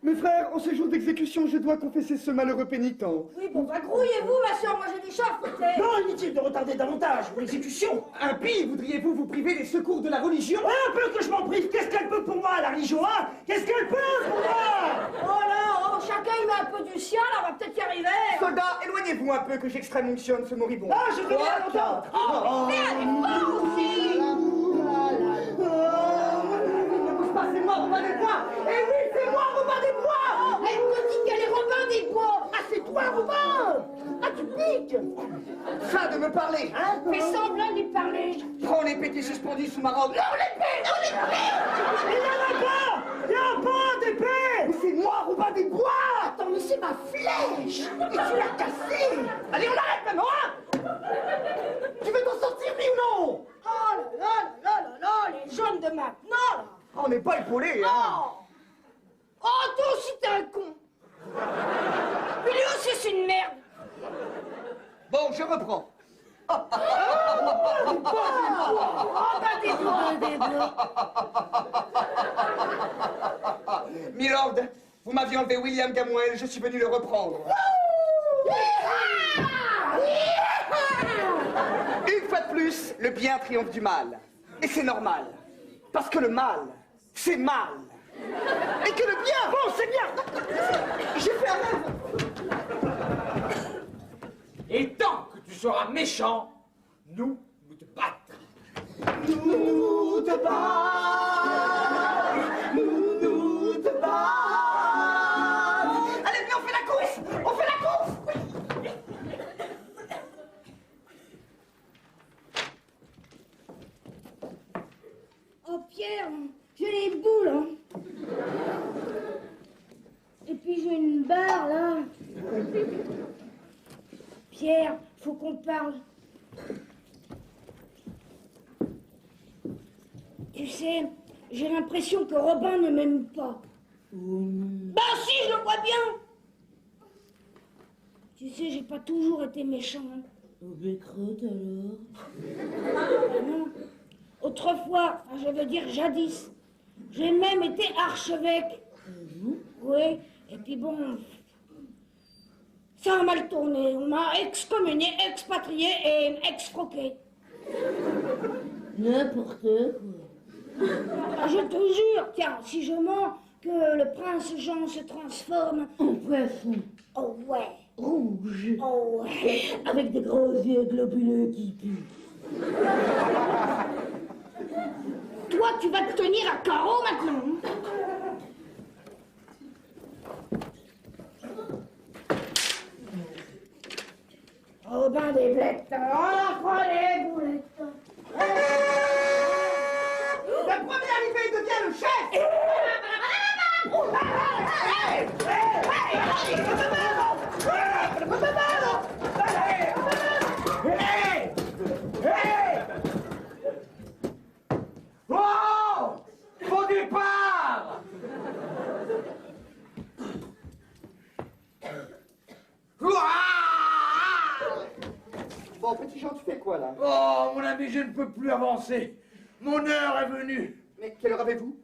Mes frères, en ce jour d'exécution, je dois confesser ce malheureux pénitent. Oui, bon, bah grouillez-vous, ma soeur, moi j'ai des chats à fouetter. Non, inutile de retarder davantage l'exécution. Impie, voudriez-vous vous priver des secours de la religion? Un peu que je m'en prive, qu'est-ce qu'elle peut pour moi, la religion, hein? Qu'est-ce qu'elle peut pour moi? Oh là, oh, chacun il met un peu du sien, là, on va peut-être y arriver. Soldats, éloignez-vous un peu que j'extrême onction ce moribond. Ah, je veux bien l'entendre. Oh, mais elle est forte aussi. Ne bouge pas, c'est moi, Robin des Bois. Eh oui, c'est moi, Robin des Bois. Elle te dit qu'elle est Robin des Bois. Ah, c'est toi, Robin. Ah, tu piques. Fin de me parler, hein? Fais semblant de lui parler. Prends l'épée qui est suspendue sous ma robe. Non, l'épée, non, l'épée. Il n'y en a pas. Il n'y a pas d'épée. Mais c'est moi, Robin des Bois. Attends, mais c'est ma flèche. Et tu l'as cassée. Allez, on arrête maintenant, hein? Tu veux t'en sortir, oui ou non? Oh là là là là là, les jeunes de maintenant, là. On n'est pas épaulés, hein? Oh. Oh, toi aussi t'es un con. Puis lui aussi c'est une merde. Bon, je reprends. Oh, bah des Bois. Milord, vous m'aviez enlevé William Gamoel, je suis venu le reprendre. Une fois de plus, le bien triomphe du mal. Et c'est normal. Parce que le mal, c'est mal. Et que le bien... Bon, c'est bien. J'ai fait un rêve. Et tant que tu seras méchant, nous te battre. Nous te battre. Nous te battre. Allez, venez, on fait la course. On fait la course. Oh Pierre, j'ai les boules, hein. Et puis j'ai une barre là. Pierre, faut qu'on parle. Tu sais, j'ai l'impression que Robin ne m'aime pas. Bah si, je le vois bien. Tu sais, j'ai pas toujours été méchant. Hein. Mais crotte alors. Ah non. Autrefois, enfin, je veux dire jadis, j'ai même été archevêque. Oui, et puis bon, ça a mal tourné. On m'a excommunié, expatrié et exfroqué. N'importe quoi. Ah, je te jure, tiens, si je mens, que le prince Jean se transforme En poisson. Oh ouais. Rouge. Oh ouais. Avec des gros yeux globuleux qui puent. Toi, tu vas te tenir à carreau maintenant. Robin des blettes, on a croit les boulettes. Le premier arrivé devient le chef. Oh! Au départ! Bon, petit Jean, tu fais quoi là? Oh, mon ami, je ne peux plus avancer. Mon heure est venue. Mais quelle heure avez-vous?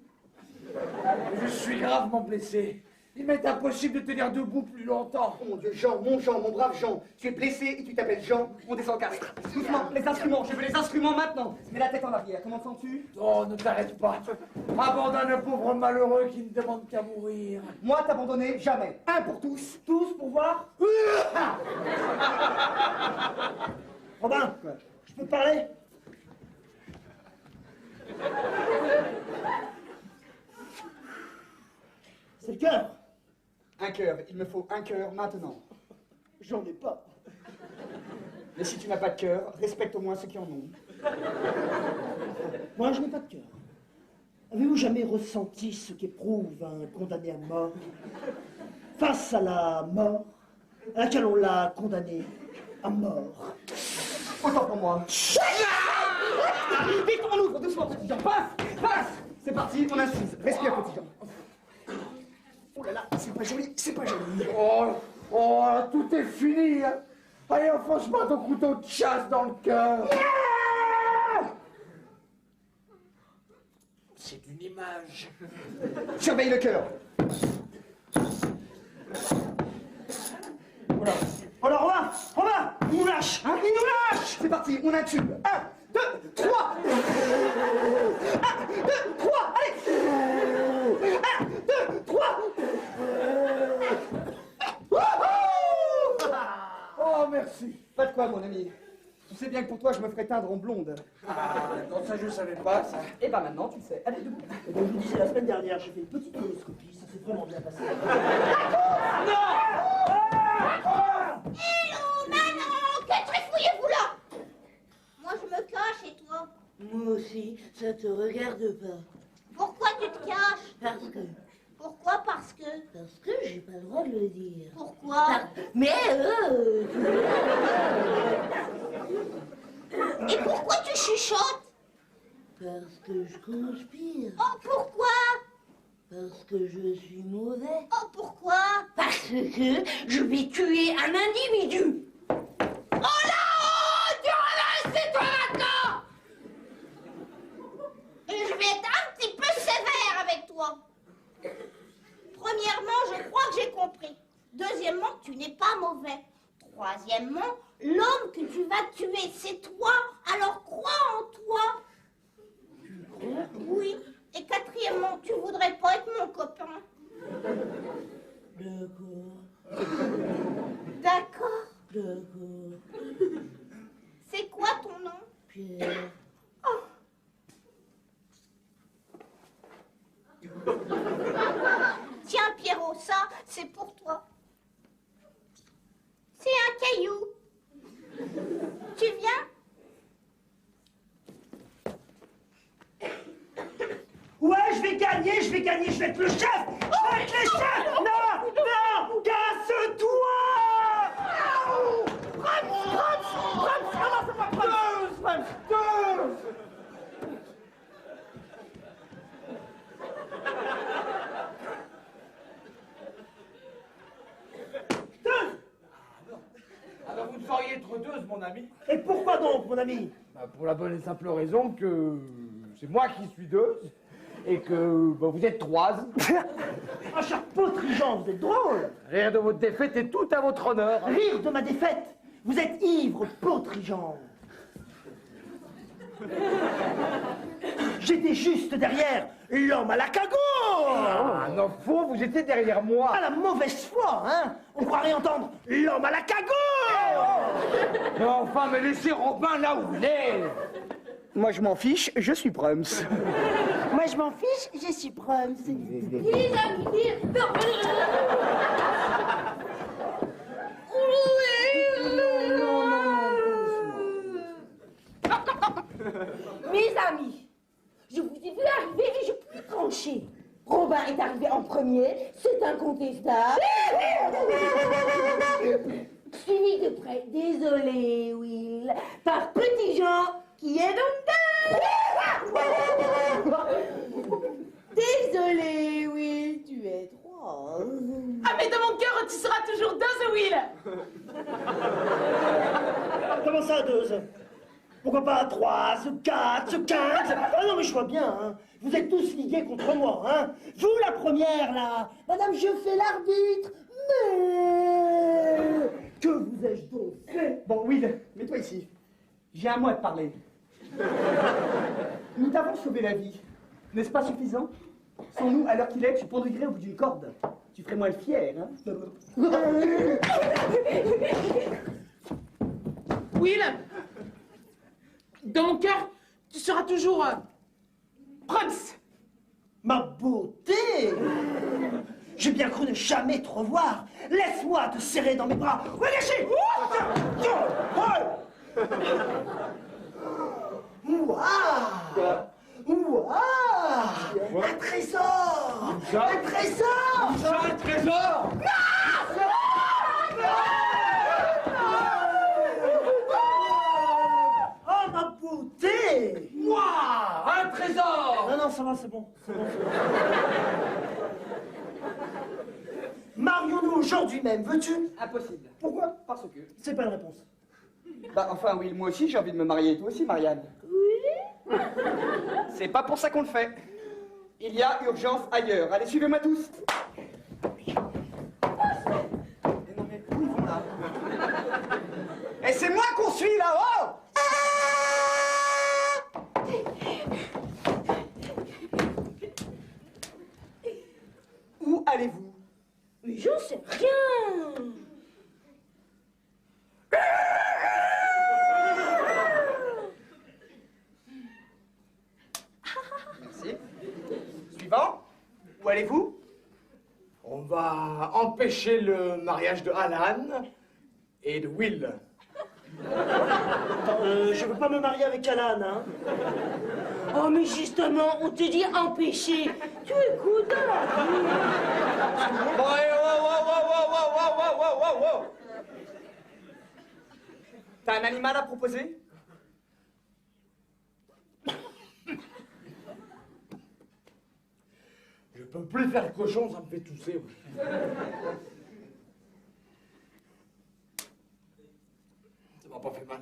Je suis gravement blessé. Il m'est impossible de tenir debout plus longtemps. Oh mon Dieu, Jean, mon brave Jean. Tu es blessé et tu t'appelles Jean, on descend castre. Doucement, les instruments, je veux les instruments maintenant. Mets la tête en arrière, comment sens-tu? Oh, ne t'arrête pas. Abandonne un pauvre malheureux qui ne demande qu'à mourir. Moi, t'abandonner, jamais. Un pour tous. Tous pour voir. Robin, je peux te parler? C'est le cœur. Un cœur, il me faut un cœur maintenant. J'en ai pas. Mais si tu n'as pas de cœur, respecte au moins ceux qui en ont. Moi, je n'ai pas de cœur. Avez-vous jamais ressenti ce qu'éprouve un condamné à mort face à la mort à laquelle on l'a condamné à mort? Autant pour moi. Vite, on ouvre, doucement, petit Jean. Passe, passe. C'est parti, on incise. Respire, petit Jean. Oh là là, c'est pas joli, c'est pas joli. Oh, tout est fini. Hein. Allez, enfonce-moi ton couteau de chasse dans le cœur. C'est une image. Surveille le cœur. Alors, Romain, il nous lâche, hein? Il nous lâche! C'est parti, on intube. 1, 2, 3. 1, 2, 3, allez. 1, 2, 3. Oh, merci. Pas de quoi, mon ami. Tu sais bien que pour toi, je me ferais teindre en blonde. Non, ça, je savais pas, ça. Et bah maintenant, tu le sais. Allez, debout. Et donc, je vous disais, la semaine dernière, j'ai fait une petite coloscopie, ça s'est vraiment bien passé. Hello, Manon, que trifouillez-vous là? Moi, je me cache et toi? Moi aussi, ça te regarde pas. Pourquoi tu te caches? Parce que Parce que j'ai pas le droit de le dire. Pourquoi? Mais Et pourquoi tu chuchotes? parce que je conspire. Oh, pourquoi? Parce que je suis mauvais. Oh, pourquoi? Parce que je vais tuer un individu. Oh là, oh, tu reviens, c'est toi maintenant! Et je vais être un petit peu sévère avec toi. Premièrement, je crois que j'ai compris. Deuxièmement, tu n'es pas mauvais. Troisièmement, l'homme que tu vas tuer, c'est toi. Alors crois en toi. Oui. Et quatrièmement, tu voudrais pas être mon copain. D'accord. D'accord. C'est quoi ton nom? Pierre. Tiens, Pierrot, ça, c'est pour toi. C'est un caillou. Tu viens? Ouais, je vais gagner, je vais être le chef! Je vais être le chef! Non! Casse-toi! Alors vous ne sauriez être deux, mon ami? Et pourquoi donc, mon ami? Pour la bonne et simple raison que c'est moi qui suis deux et que vous êtes trois. Ah, cher Potrigeant, vous êtes drôle! Rire de votre défaite est tout à votre honneur. Rire de ma défaite! Vous êtes ivre, Potrigeant! J'étais juste derrière l'homme à la cagoule! Ah non, faux, vous étiez derrière moi. Ah, la mauvaise foi, hein! On croirait entendre l'homme à la cagoule! Non, enfin, mais laissez Robin là où il est. Moi, je m'en fiche, je suis Prums. Moi, je m'en fiche, je suis Prums. Non, premier, c'est incontestable. Suivi de près, désolé, Will, par Petit Jean, qui est donc deux. Désolé, Will, tu es trois. Ah, mais dans mon cœur, tu seras toujours deux, Will. Comment ça, deux? Pourquoi pas 3, 4, 15? Ah non, mais je vois bien, hein. Vous êtes tous ligués contre moi, hein. Vous, la première, là. Madame, je fais l'arbitre. Mais... Que vous ai-je donc fait? Bon, Will, mets-toi ici. J'ai un mot à te parler. Nous t'avons sauvé la vie. N'est-ce pas suffisant? Sans nous, à l'heure qu'il est, tu pendouillerais au bout d'une corde. Tu ferais moins le fier, hein. Will, dans mon cœur, tu seras toujours Prums. Ma beauté! J'ai bien cru ne jamais te revoir. Laisse-moi te serrer dans mes bras. Relâchez! Waouh! Un trésor! Un trésor! Un trésor! Oh, ma beauté! Waouh! Un trésor! Non, non, ça va, c'est bon. Marions-nous aujourd'hui même, veux-tu? Impossible. Pourquoi? Parce que... C'est pas une réponse. Bah, enfin, Will, moi aussi, j'ai envie de me marier. Toi aussi, Marianne. Oui. C'est pas pour ça qu'on le fait. Il y a urgence ailleurs. Allez, suivez-moi tous. Et non, mais où ils vont, là? Et c'est moi qu'on suit, là-haut! Où allez-vous? Mais j'en sais rien. Merci. Suivant. Où allez-vous? On va empêcher le mariage de Alan et de Will. Attends, je veux pas me marier avec Alan, hein. Oh, mais justement, on te dit empêcher. Tu écoutes dans la vie. Bon, allez, wow. T'as un animal à proposer? Je peux plus faire le cochon, ça me fait tousser. Ça m'a pas fait mal.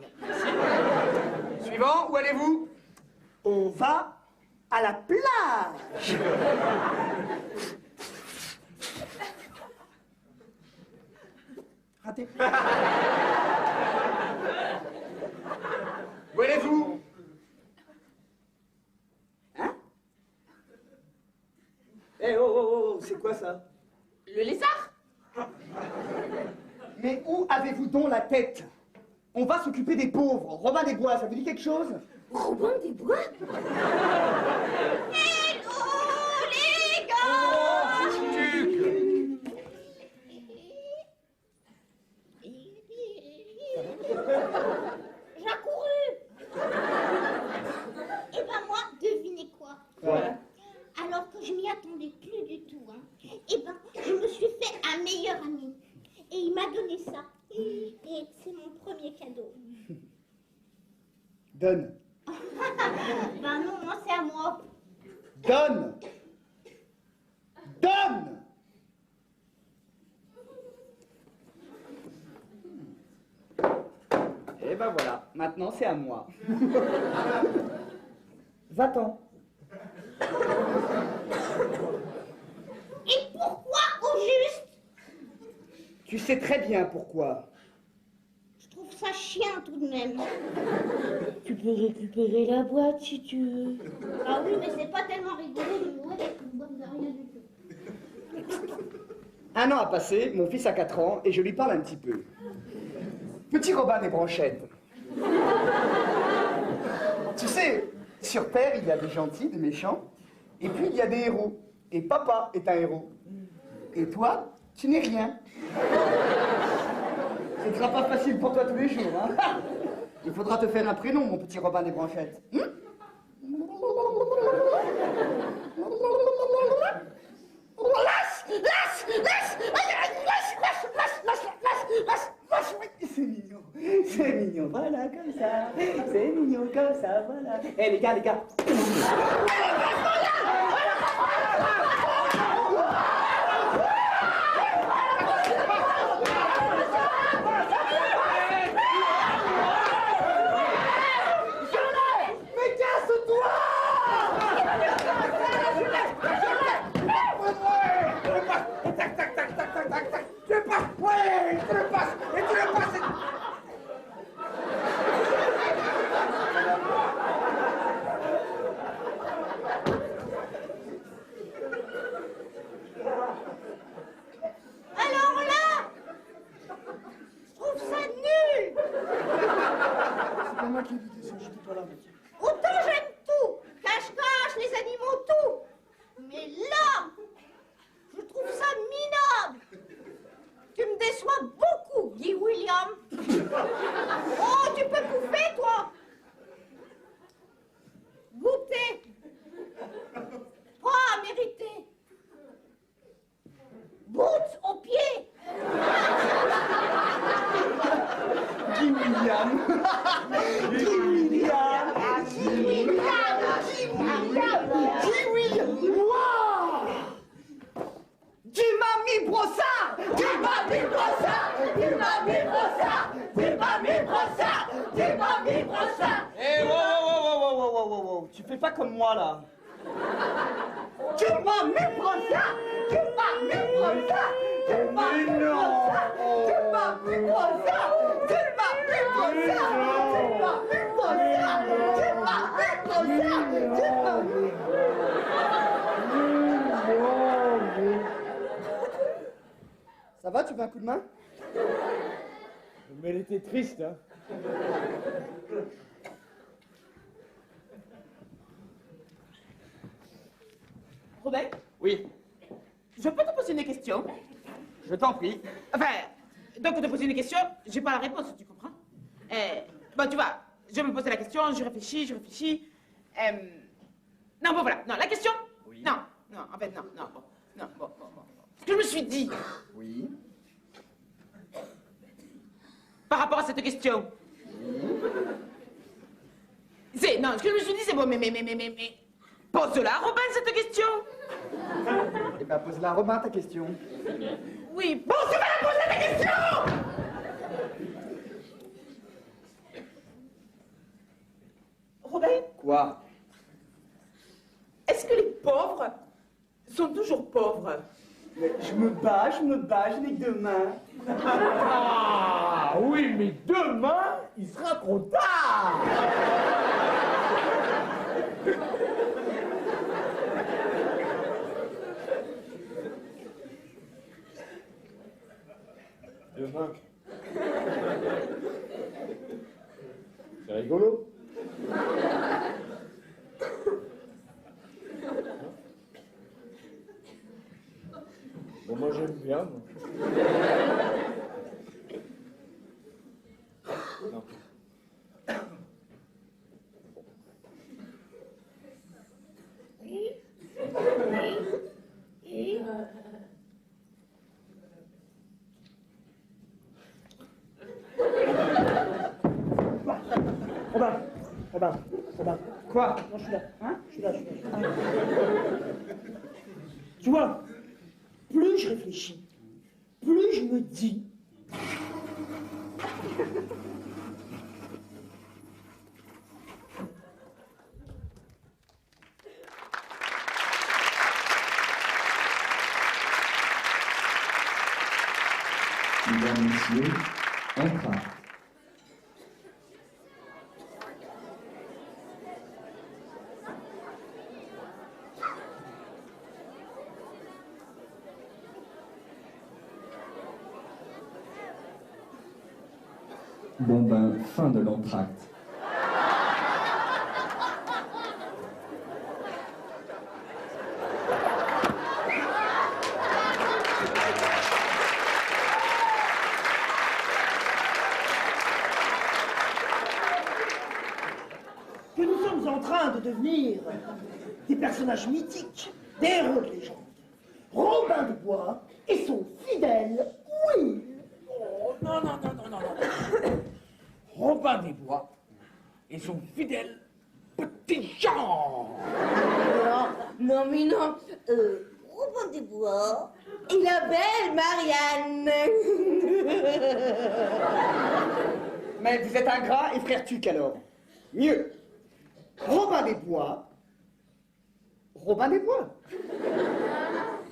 Suivant, où allez-vous? On va à la plage. Raté. Où allez-vous? Hein? Eh, oh, c'est quoi ça? Le lézard? Mais où avez-vous donc la tête? On va s'occuper des pauvres. Robin des Bois, ça vous dit quelque chose? Robin des Bois? Les gars! J'ai accouru. Et ben moi, devinez quoi? Ouais. Alors que je m'y attendais plus du tout, hein. Et ben, je me suis fait un meilleur ami. Et il m'a donné ça. Et c'est mon premier cadeau. Donne. Ben non, moi c'est à moi. Donne. Donne. Et ben voilà, maintenant c'est à moi. Va-t'en. Et pourquoi au juste? Tu sais très bien pourquoi. Je trouve ça chiant tout de même. Tu peux récupérer la boîte si tu veux. Ah oui, mais c'est pas tellement rigolo de jouer avec une boîte de rien du tout. Un an a passé, mon fils a 4 ans, et je lui parle un petit peu. Petit Robin des Branchettes. Tu sais, sur Terre, il y a des gentils, des méchants, et puis il y a des héros. Et papa est un héros. Et toi, tu n'es rien. Ce ne sera pas facile pour toi tous les jours, hein. Il faudra te faire un prénom, mon petit Robin des Branchettes. Laisse. C'est mignon, voilà, comme ça. C'est mignon, comme ça, voilà. Eh, les gars, les gars. Mais casse-toi! Tac, tac, tac, tac, tac, tac, tac. Tu le passes, ouais, tu le passes, et tu le passes. Alors là, je trouve ça nul. C'est pas moi qui ai dit ça, j'étais pas là. Autant j'aime tout, cache-cache, les animaux, tout. Mais là, je trouve ça minable. Tu me déçois beaucoup, Guy William. Oh, tu peux bouffer, toi. Goûter. Pas mériter. Boots aux pieds. Guy William. Guy William. Guy William. Guy William. Guy William. Wow. Du Mamie Brossard. Du Mamie Brossard. Du Mamie Brossard. Du Mamie Brossard. Du Mamie Brossard. Eh, wow. Tu fais pas comme moi, là. Du Mamie Brossard. Du Mamie Brossard. Du Mamie Brossard. Du Mamie Brossard. Du Mamie Brossard. Du Mamie Brossard. Du Mamie Brossard. Du Mamie. Ça va, tu veux un coup de main? Mais elle était triste, hein. Robin, Oui, je peux te poser une question? je t'en prie. Enfin, donc te poser une question, j'ai pas la réponse, tu comprends? Bon, tu vois, je me posais la question, je réfléchis. Non, bon, voilà. Non, la question? Oui. Non, en fait, non, bon. Ce que je me suis dit, Oui. par rapport à cette question, non, ce que je me suis dit, c'est bon, mais, pose-la, Robin, cette question. Eh ben, pose-la, Robin, ta question. Oui, bon, tu vas la poser ta question! Robin, Quoi? est-ce que les pauvres sont toujours pauvres? Mais je me bats, je n'ai que deux mains. Ah oui, mais demain, il sera trop tard. Demain. C'est rigolo. Bon, moi j'aime bien. Moi. Non. Robin. Quoi? Non, je suis là. Hein? Je suis là. Tu vois, plus je réfléchis, plus je me dis. Mesdames, Messieurs, entracte. Bon ben, fin de l'entracte. Que nous sommes en train de devenir des personnages mythiques, des héros de légende. Robin de Bois et son fidèle Will. Oh, non. Robin des Bois et son fidèle petit Jean. Non, mais non. Robin des Bois et la belle Marianne. Mais vous êtes ingrat et frère Tuc alors. Mieux. Robin des Bois. Robin des Bois.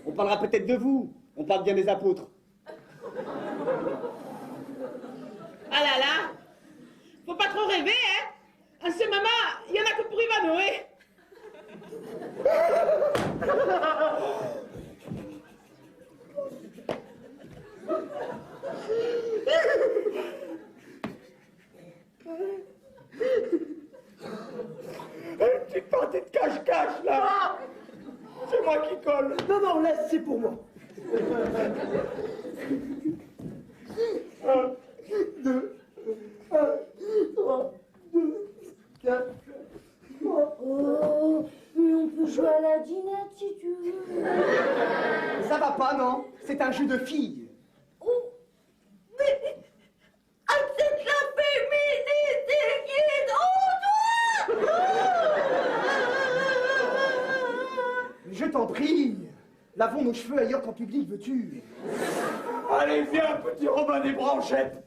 On parlera peut-être de vous. On parle bien des apôtres. Ah là là, faut pas trop rêver, hein. À ce moment, il y en a que pour Ivanoé. Petite partie de cache-cache, là. C'est moi qui colle. Non, non, laisse, c'est pour moi. 1, 2, 3, 2, 4. Oh, mais on peut jouer à la dinette si tu veux. Ça va pas, non? C'est un jeu de filles. Oh, mais c'est la féminité qui est en toi. Je t'en prie. Lavons nos cheveux ailleurs qu'en public, veux-tu? Allez, viens, petit Robin des Branchettes.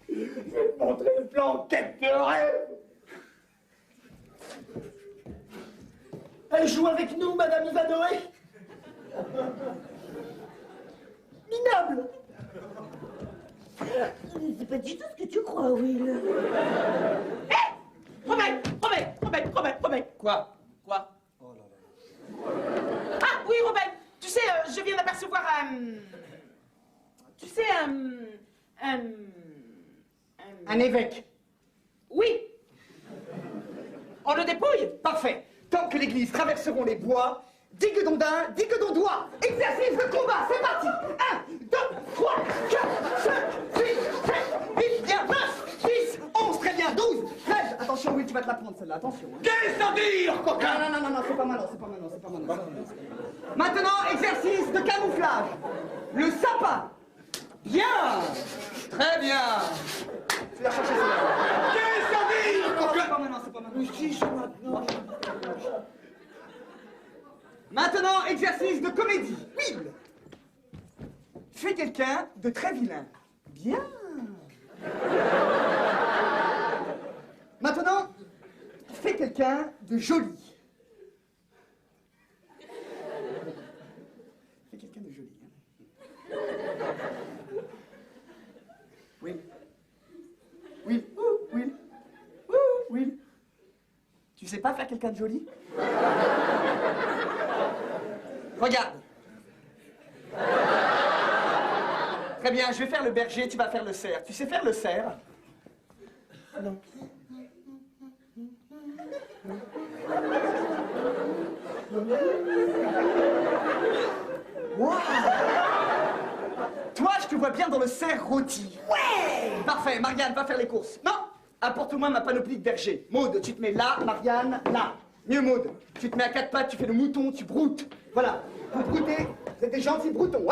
Je vais te montrer le plan quête de rêve. Elle joue avec nous, Madame Ivanoé. Minable. C'est pas du tout ce que tu crois, Will. Hé, Robin. Quoi? Ah oui, Robin. Tu sais, je viens d'apercevoir Un évêque. Oui. On le dépouille. Parfait. Tant que l'église traverseront les bois, digue dondin, digue dondois. Exercice de combat, c'est parti. 1, 2, 3, 4, 5, 6, 7, 8, bien, 9, 10, 11, très bien, 12, 13. Attention, oui, tu vas te la prendre celle-là, attention. Hein. Qu'est-ce à dire, coquin? Non, c'est pas maintenant. Maintenant, exercice de camouflage. Le sapin. Bien. Très bien. Tu vas chercher celle-là. Qu'est-ce à dire, coquin? C'est pas maintenant. Si, c'est maintenant. Maintenant, exercice de comédie. Will. Fais quelqu'un de très vilain. Bien. Maintenant, fais quelqu'un de joli. Fais quelqu'un de joli. Hein. Will. Will. Will. Will. Tu sais pas faire quelqu'un de joli? Regarde. Très bien, je vais faire le berger, tu vas faire le cerf. Tu sais faire le cerf? Non. Wow. Toi, je te vois bien dans le cerf rôti. Ouais. Parfait, Marianne, va faire les courses. Non, apporte-moi ma panoplie de berger. Maud, tu te mets là, Marianne, là. Mieux, Maud, tu te mets à quatre pattes, tu fais le mouton, tu broutes. Voilà, vous broutez, vous êtes des gentils broutons.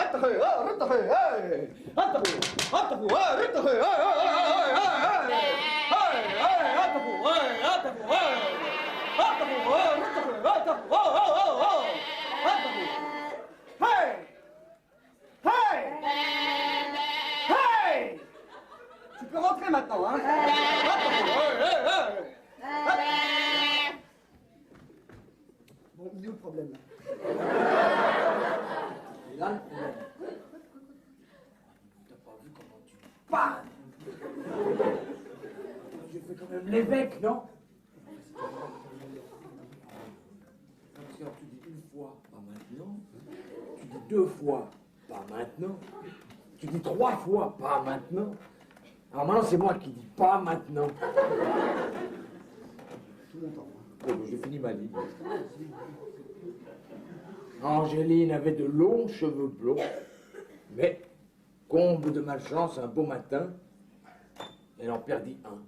Tu peux rentrer maintenant, hein? Bon, il est où le problème, là? Et là, le problème. T'as pas vu comment tu parles? J'ai fait quand même l'évêque, non? Parce que tu dis une fois, pas maintenant. Tu dis deux fois, pas maintenant. Tu dis trois fois, pas maintenant. Alors maintenant, c'est moi qui dis pas maintenant. Tout mon temps. Bon, j'ai fini ma vie. Angéline avait de longs cheveux blonds, mais, comble de malchance, un beau matin, elle en perdit un.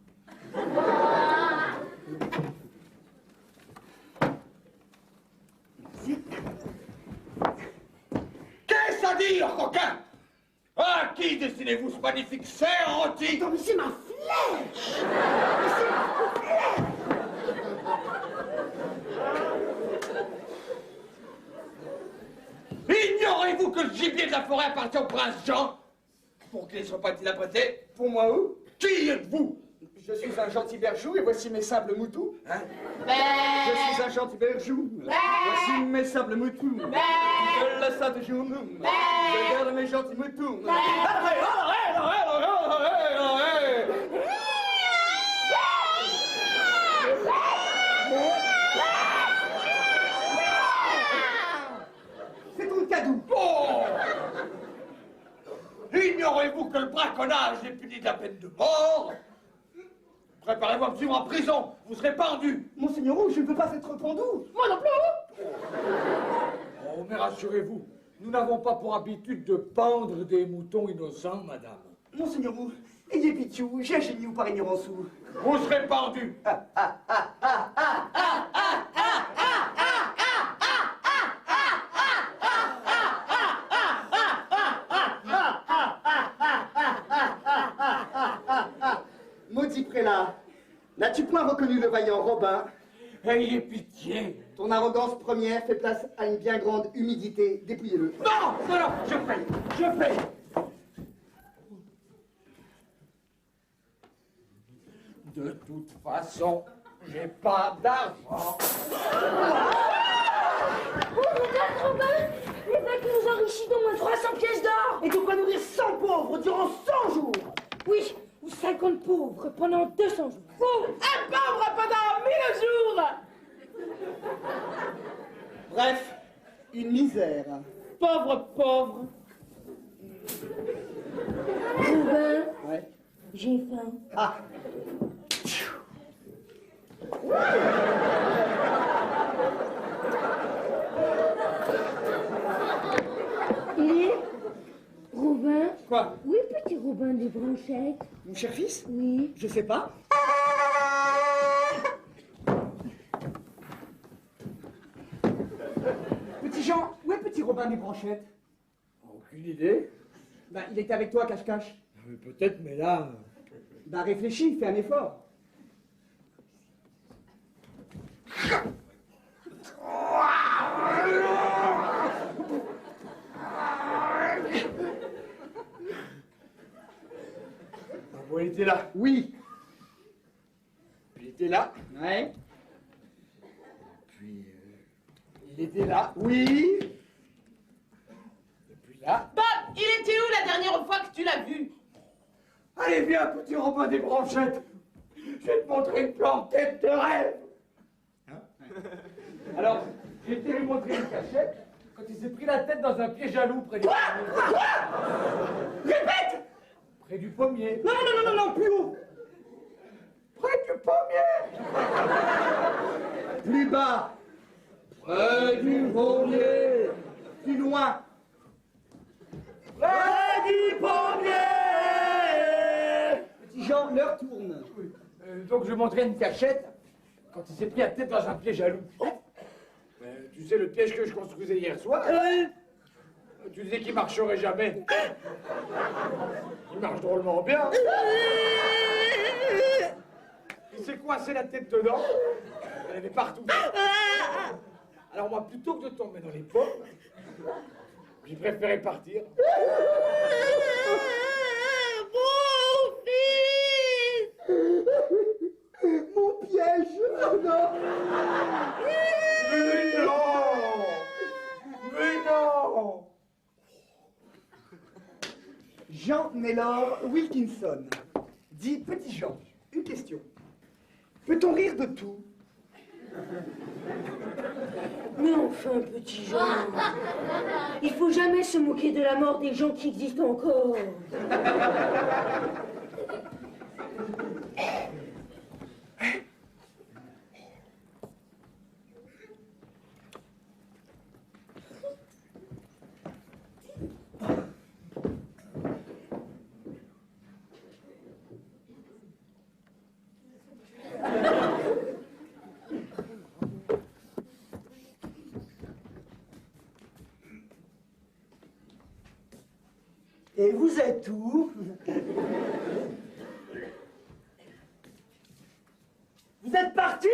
Qu'est-ce à dire, coquin? À qui destinez-vous ce magnifique cerf rôti? Non, mais c'est ma flèche. le gibier de la forêt appartient au prince Jean. Pour qui ne soit pas-il apprêté? Pour moi où? Qui êtes-vous? Je suis un gentil berjou et voici mes sables moutous. Hein? Je suis un gentil berjou. Voici mes sables moutous. Je laisse ça toujours nous. Je garde mes gentils moutous. C'est ton cadeau. Oh! Ignorez-vous que le braconnage est puni de la peine de mort? Préparez-vous à me suivre en prison, vous serez pendu. Monseigneur Rouge, je ne veux pas être pendu. Moi non plus. Oh, mais rassurez-vous, nous n'avons pas pour habitude de pendre des moutons innocents, madame. Monseigneur Rouge, ayez pitié, j'ai un génie par ignorance. Vous serez pendu. Maudit prélat, n'as-tu point reconnu le vaillant Robin? Ayez pitié. Ton arrogance première fait place à une bien grande humidité. Dépouillez-le. Non, non, non, je paye, je paye. De toute façon, j'ai pas d'argent. Oh, regarde, Robin! L'évêque nous enrichit d'au moins 300 pièces d'or! Et de quoi nourrir 100 pauvres durant 100 jours. Oui, ou 50 pauvres pendant 200 jours. Ou un pauvre pendant 1000 jours. Bref, une misère. Pauvre, pauvre. Robin, Ouais. j'ai faim. Ah. Et Robin? Quoi? Oui, petit Robin des branchettes. Mon cher fils? Oui. Je sais pas. Petit Jean, où est petit Robin des branchettes? Aucune idée. Bah, il était avec toi, cache-cache. Peut-être, mais là... Bah, réfléchis, fais un effort. Vous il était là. Oui. Puis il était là. Ouais. Puis il était là. Oui. Et puis là. Bob, il était où la dernière fois que tu l'as vu? Allez, viens, petit Robin des branchettes. Je vais te montrer une planquette de rêve. Alors, j'ai été lui montrer une cachette quand il s'est pris la tête dans un piège à loup près du pommier. Répète. Près du pommier. Non, non, non, non, non, plus haut. Près du pommier. Plus bas. Près du pommier. Plus loin. Près du pommier. Petit Jean, l'heure tourne. Donc je lui montrais une cachette quand il s'est pris la tête dans un piège à loup. Tu sais, le piège que je construisais hier soir, tu disais qu'il marcherait jamais. Il marche drôlement bien. Il s'est coincé la tête dedans. Elle avait partout. Alors moi, plutôt que de tomber dans les pommes, j'ai préféré partir. Mon piège. Oh non. Mais non! Mais non! Jean Naylor Wilkinson dit Petit Jean, une question. Peut-on rire de tout? Mais enfin, petit Jean, il faut jamais se moquer de la mort des gens qui existent encore. Et vous êtes où? Vous êtes parti?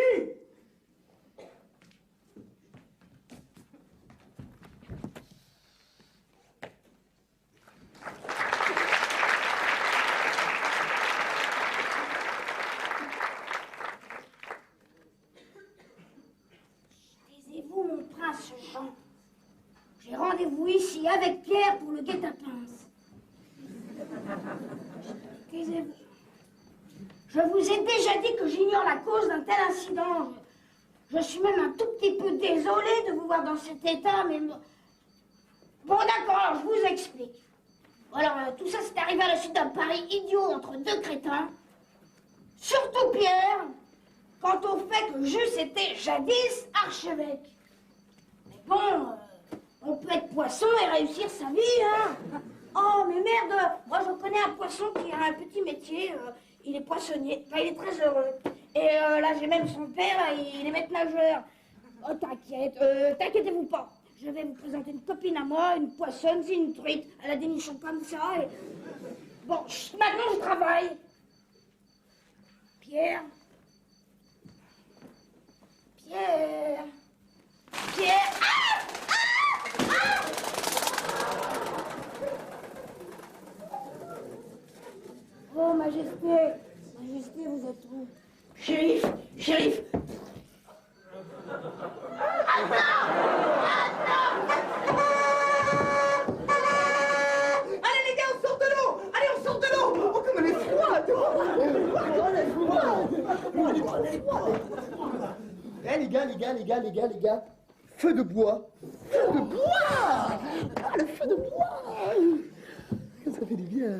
parti avec Pierre pour le guet-apens. Taisez-vous. Je vous ai déjà dit que j'ignore la cause d'un tel incident. Je suis même un tout petit peu désolée de vous voir dans cet état, mais... Bon, d'accord, alors je vous explique. Alors, tout ça, c'est arrivé à la suite d'un pari idiot entre deux crétins. Surtout Pierre, quant au fait que Juste était jadis archevêque. Mais bon, on peut être poisson et réussir sa vie, hein. Oh, mais merde, moi je connais un poisson qui a un petit métier, il est poissonnier, enfin, il est très heureux. Et là, j'ai même son père, il est maître nageur. Oh, t'inquiète, t'inquiétez-vous pas. Je vais vous présenter une copine à moi, une poissonne, c'est une truite. Elle a des nichons comme ça et... Bon, maintenant je travaille. Pierre. Pierre. Pierre. Ah! Oh, Majesté. Majesté, vous êtes où? Shérif. Shérif. Allez les gars, on sort de l'eau! Allez, on sort de l'eau! Oh, comme elle est froide! Eh les gars, feu de bois! Feu de bois! Ah, le feu de bois! Ça fait du bien!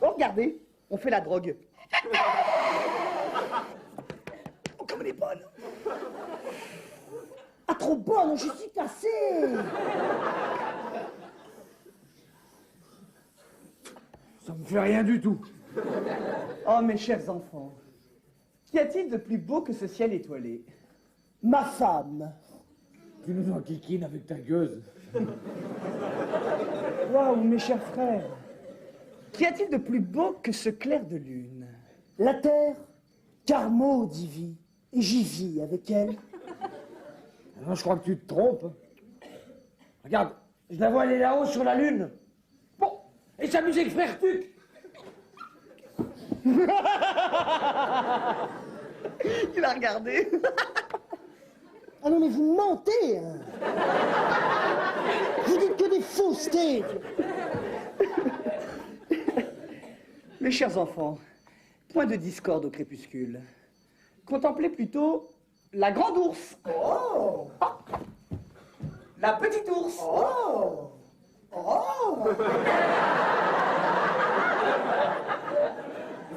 Oh, regardez, on fait la drogue. Oh, comme elle est bonne! Ah, trop bonne, je suis cassée! Ça me fait rien du tout. Oh, mes chers enfants, qu'y a-t-il de plus beau que ce ciel étoilé? Ma femme. Tu nous enquiquines avec ta gueuse. Waouh, mes chers frères, qu'y a-t-il de plus beau que ce clair de lune? La terre, car maudit vit, et j'y vis avec elle. Non, je crois que tu te trompes. Regarde, je la vois aller là-haut sur la lune. Bon, et s'amuse avec frère Tuc. Il a regardé. Ah non, mais vous mentez, hein. Vous dites que des faussetés. Mes chers enfants, point de discorde au crépuscule. Contemplez plutôt la grande ours. Oh! La petite ours. Oh! Oh!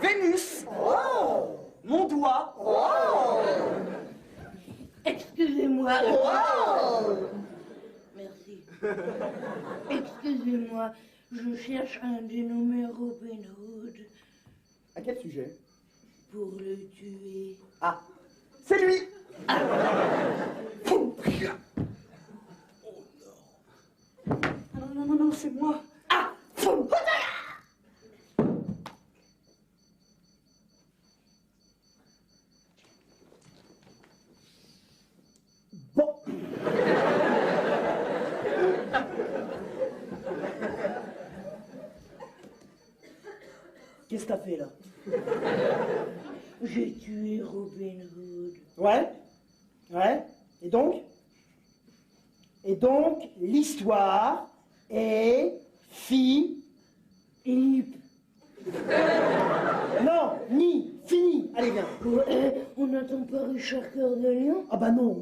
Vénus. Oh! Mon doigt. Oh! Excusez-moi. Oh! Merci. Excusez-moi, je cherche un dénommé Robin Hood. À quel sujet? Pour le tuer. Ah, c'est lui. Ah. Oh non. Non, c'est moi. Ah, bon. Qu'est-ce que t'as fait là? J'ai tué Robin Hood. Ouais. Et donc, l'histoire est Philippe. Non, fini. Allez, viens. Ouais, on n'attend pas Richard Cœur de Lion? Ah bah non.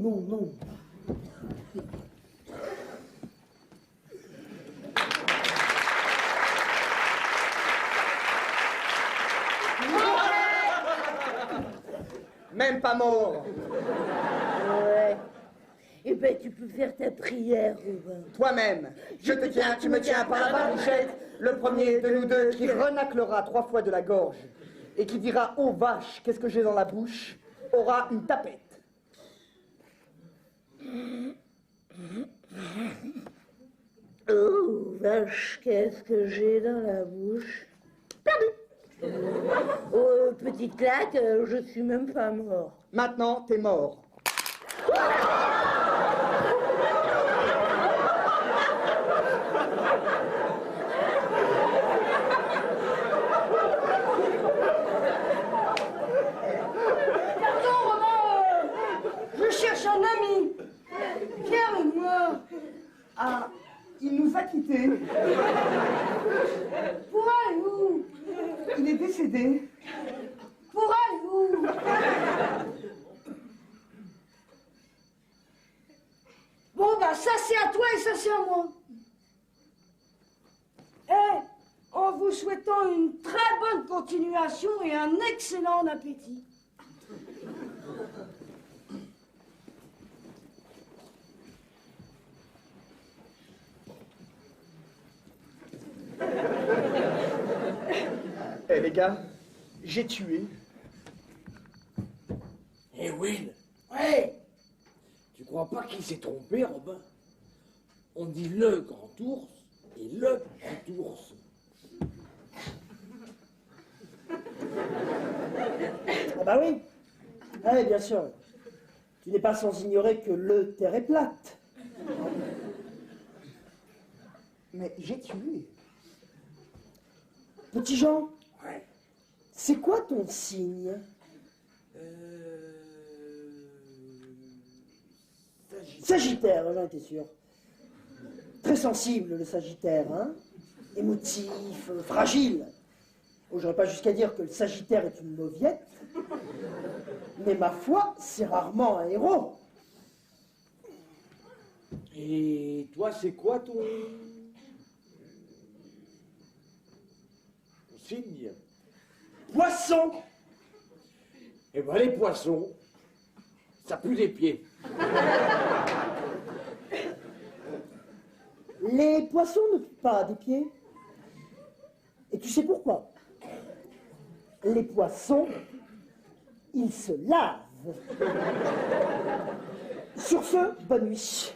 Même pas mort. Ouais. Eh ben, tu peux faire ta prière, Robin. Toi-même, je te tiens, tu me tiens par la barbichette, le premier de nous deux qui renaclera 3 fois de la gorge et qui dira « Oh vache, qu'est-ce que j'ai dans la bouche ?» aura une tapette. Oh, vache, qu'est-ce que j'ai dans la bouche? Perdu. Oh, petite claque, je suis même pas mort. Maintenant, t'es mort. Pardon, Romain, je cherche un ami. Pierre et moi. Ah, il nous a décédé. Pour aller où? Il est décédé. Pour aller où? Bon, bah, ça c'est à toi et ça c'est à moi. En vous souhaitant une très bonne continuation et un excellent appétit. Eh les gars, j'ai tué. Eh Will, Ouais. tu crois pas qu'il s'est trompé, Robin? On dit le grand ours et le petit ours. Ah bah oui. Ah oui, bien sûr. Tu n'es pas sans ignorer que le terre est plate. Mais j'ai tué. Petit Jean, Ouais. c'est quoi ton signe? Sagittaire, j'en étais sûr. Très sensible, le Sagittaire, hein? Émotif, fragile. Bon, j'aurais pas jusqu'à dire que le Sagittaire est une mauviette, mais ma foi, c'est rarement un héros. Et toi, c'est quoi ton signe? Poisson! Eh ben les poissons, ça pue des pieds. Les poissons ne puent pas des pieds. Et tu sais pourquoi? Les poissons, ils se lavent. Sur ce, bonne nuit.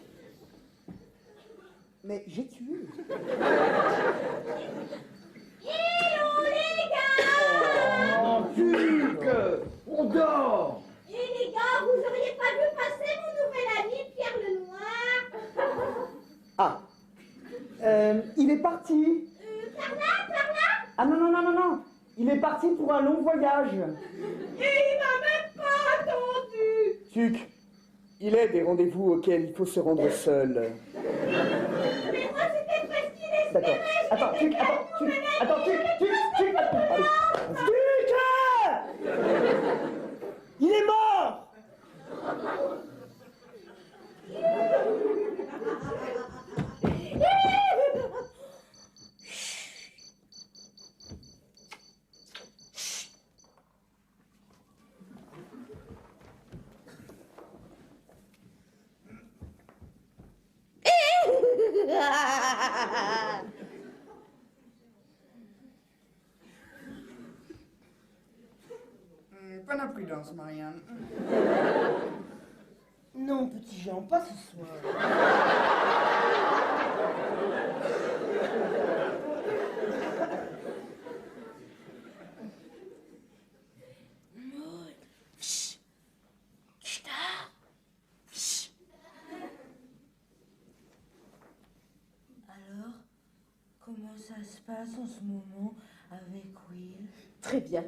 Mais j'ai tué. Hello les gars! Oh, Tuc, on dort. Et les gars, vous auriez pas vu passer mon nouvel ami Pierre Lenoir? Ah. Il est parti. Carla? Ah non, non, non, non, non. Il est parti pour un long voyage. Et il m'a même pas attendu! Tuc, il est des rendez-vous auxquels il faut se rendre seul. Mais moi c'était parce qu'il espérait! D'accord. Attends, Tuc, allez. Tuc! Il est mort! Bonne imprudence, Marianne. Non, petit Jean, pas ce soir. Maud. Chut. Tu dors. Chut. Alors, comment ça se passe en ce moment avec Will? Très bien.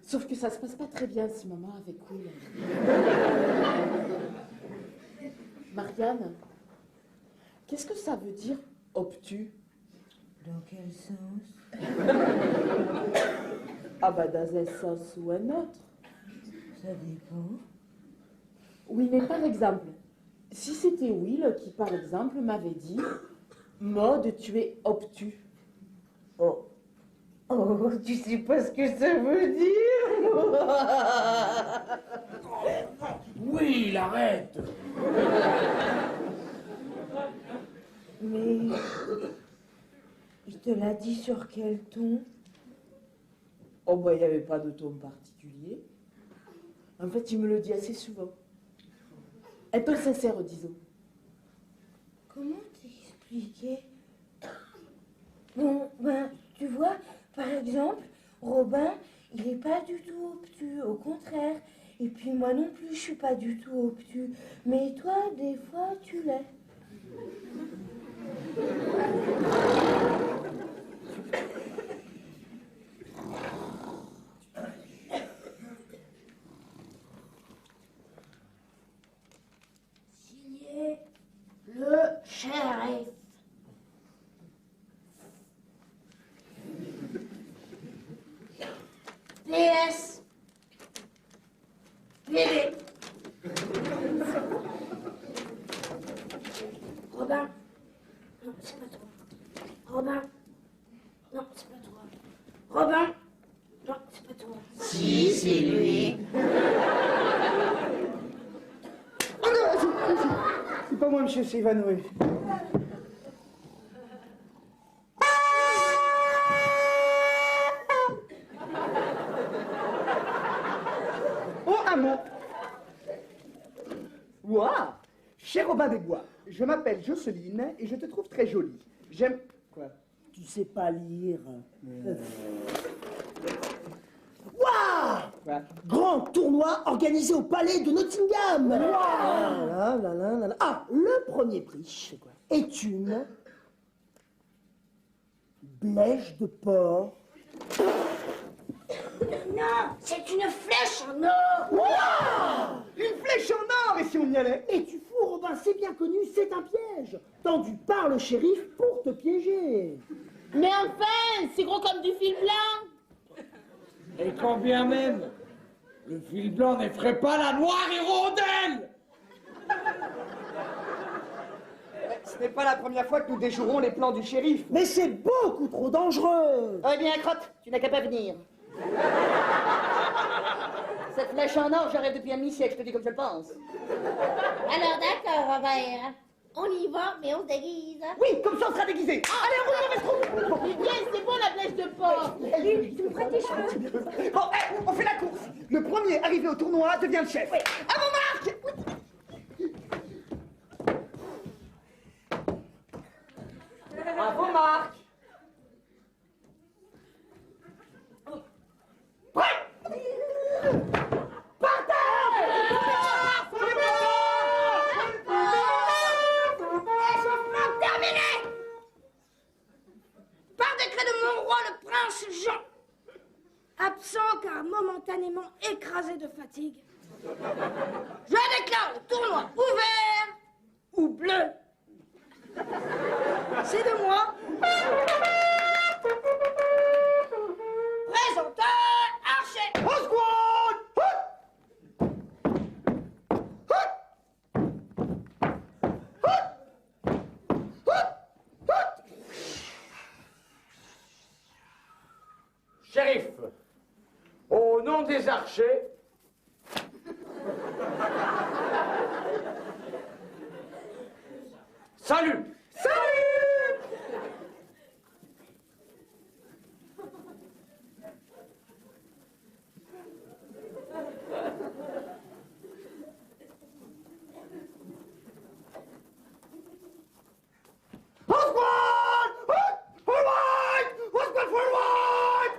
Sauf que ça se passe pas très bien en ce moment avec Will. Marianne, qu'est-ce que ça veut dire obtus? Dans quel sens? Ah bah dans un sens ou un autre. Ça dépend. Oui, mais par exemple, si c'était Will qui, par exemple, m'avait dit « Maud, tu es obtus ». Oh. Oh, tu sais pas ce que ça veut dire? Oui, arrête. Mais il te l'a dit sur quel ton? Oh bah il n'y avait pas de ton particulier. En fait, il me le dit assez souvent. Un peu sincère, disons. Comment t'expliquer? Bon, ben, tu vois, par exemple, Robin, il est pas du tout obtus, au contraire. Et puis moi non plus, je suis pas du tout obtus. Mais toi, des fois, tu l'es. Signé le shérif. Oui, c'est lui. Oh non, c'est pas moi, monsieur, c'est évanoui. Oh, un mot. Ouah, cher Robin des Bois, je m'appelle Jocelyne et je te trouve très jolie. J'aime... Quoi? Tu sais pas lire. Waouh! Quoi? Grand tournoi organisé au palais de Nottingham. Ah, le premier prix est une blèche de porc. Non, c'est une flèche en or. Waouh! Une flèche en or, et si on y allait? Et tu fous, Robin, c'est bien connu, c'est un piège tendu par le shérif pour te piéger. Mais enfin, c'est gros comme du fil blanc. Et quand bien même, le fil blanc n'effraie pas la noire hirondelle. Ce n'est pas la première fois que nous déjouerons les plans du shérif. Mais c'est beaucoup trop dangereux. Eh bien, Crotte, tu n'as qu'à pas venir. Cette flèche en or, j'arrête depuis un demi-siècle, je te dis comme je le pense. Alors d'accord, Robert. On y va, mais on se déguise. Oui, comme ça on sera déguisés. Allez, on roule le métro. Bien, c'est bon la flèche de porc. Tu me prêtes tes cheveux? Bon, on fait la course. Le premier arrivé au tournoi devient le chef. À vos marques. À vos marques. Jean, absent car momentanément écrasé de fatigue, je déclare le tournoi ouvert ou bleu. C'est de moi. Présenteur Archer. Au squad. Shérif, au nom des archers, salut! Salut! Au squad! Forward! Au squad forward!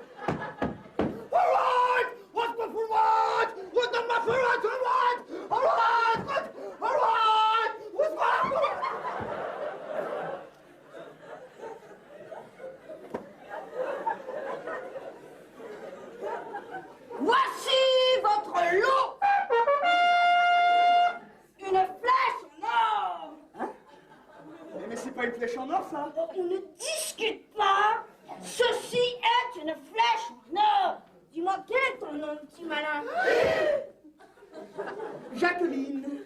Forward! Au squad forward! Au squad forward! Forward! Forward! Forward! Au squad forward! Voici votre lot. Une flèche en or. Hein? Mais c'est pas une flèche en or, ça? On ne discute pas. Ceci est une flèche en or. Dis-moi, quel est ton nom, petit malin? Jacqueline.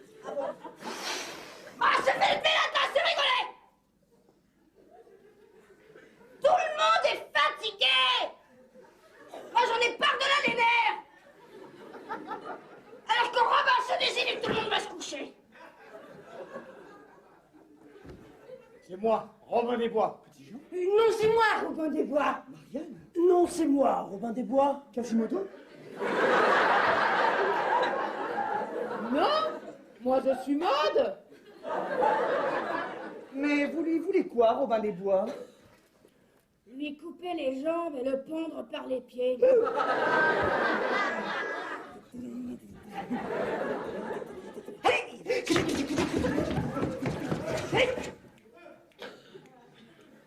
Ah, c'est fait le pélatin, c'est rigolé. Tout le monde est fatigué. Moi, j'en ai par-delà les nerfs. Alors que Robin se désinhibe, tout le monde va se coucher. C'est moi, Robin des Bois. Petit Jean. Non, c'est moi, Robin des Bois. Marianne. Non, c'est moi, Robin des Bois. Quasimodo. Non, moi je suis Maude. Mais vous lui voulez quoi, Robin des Bois? Lui couper les jambes et le pendre par les pieds.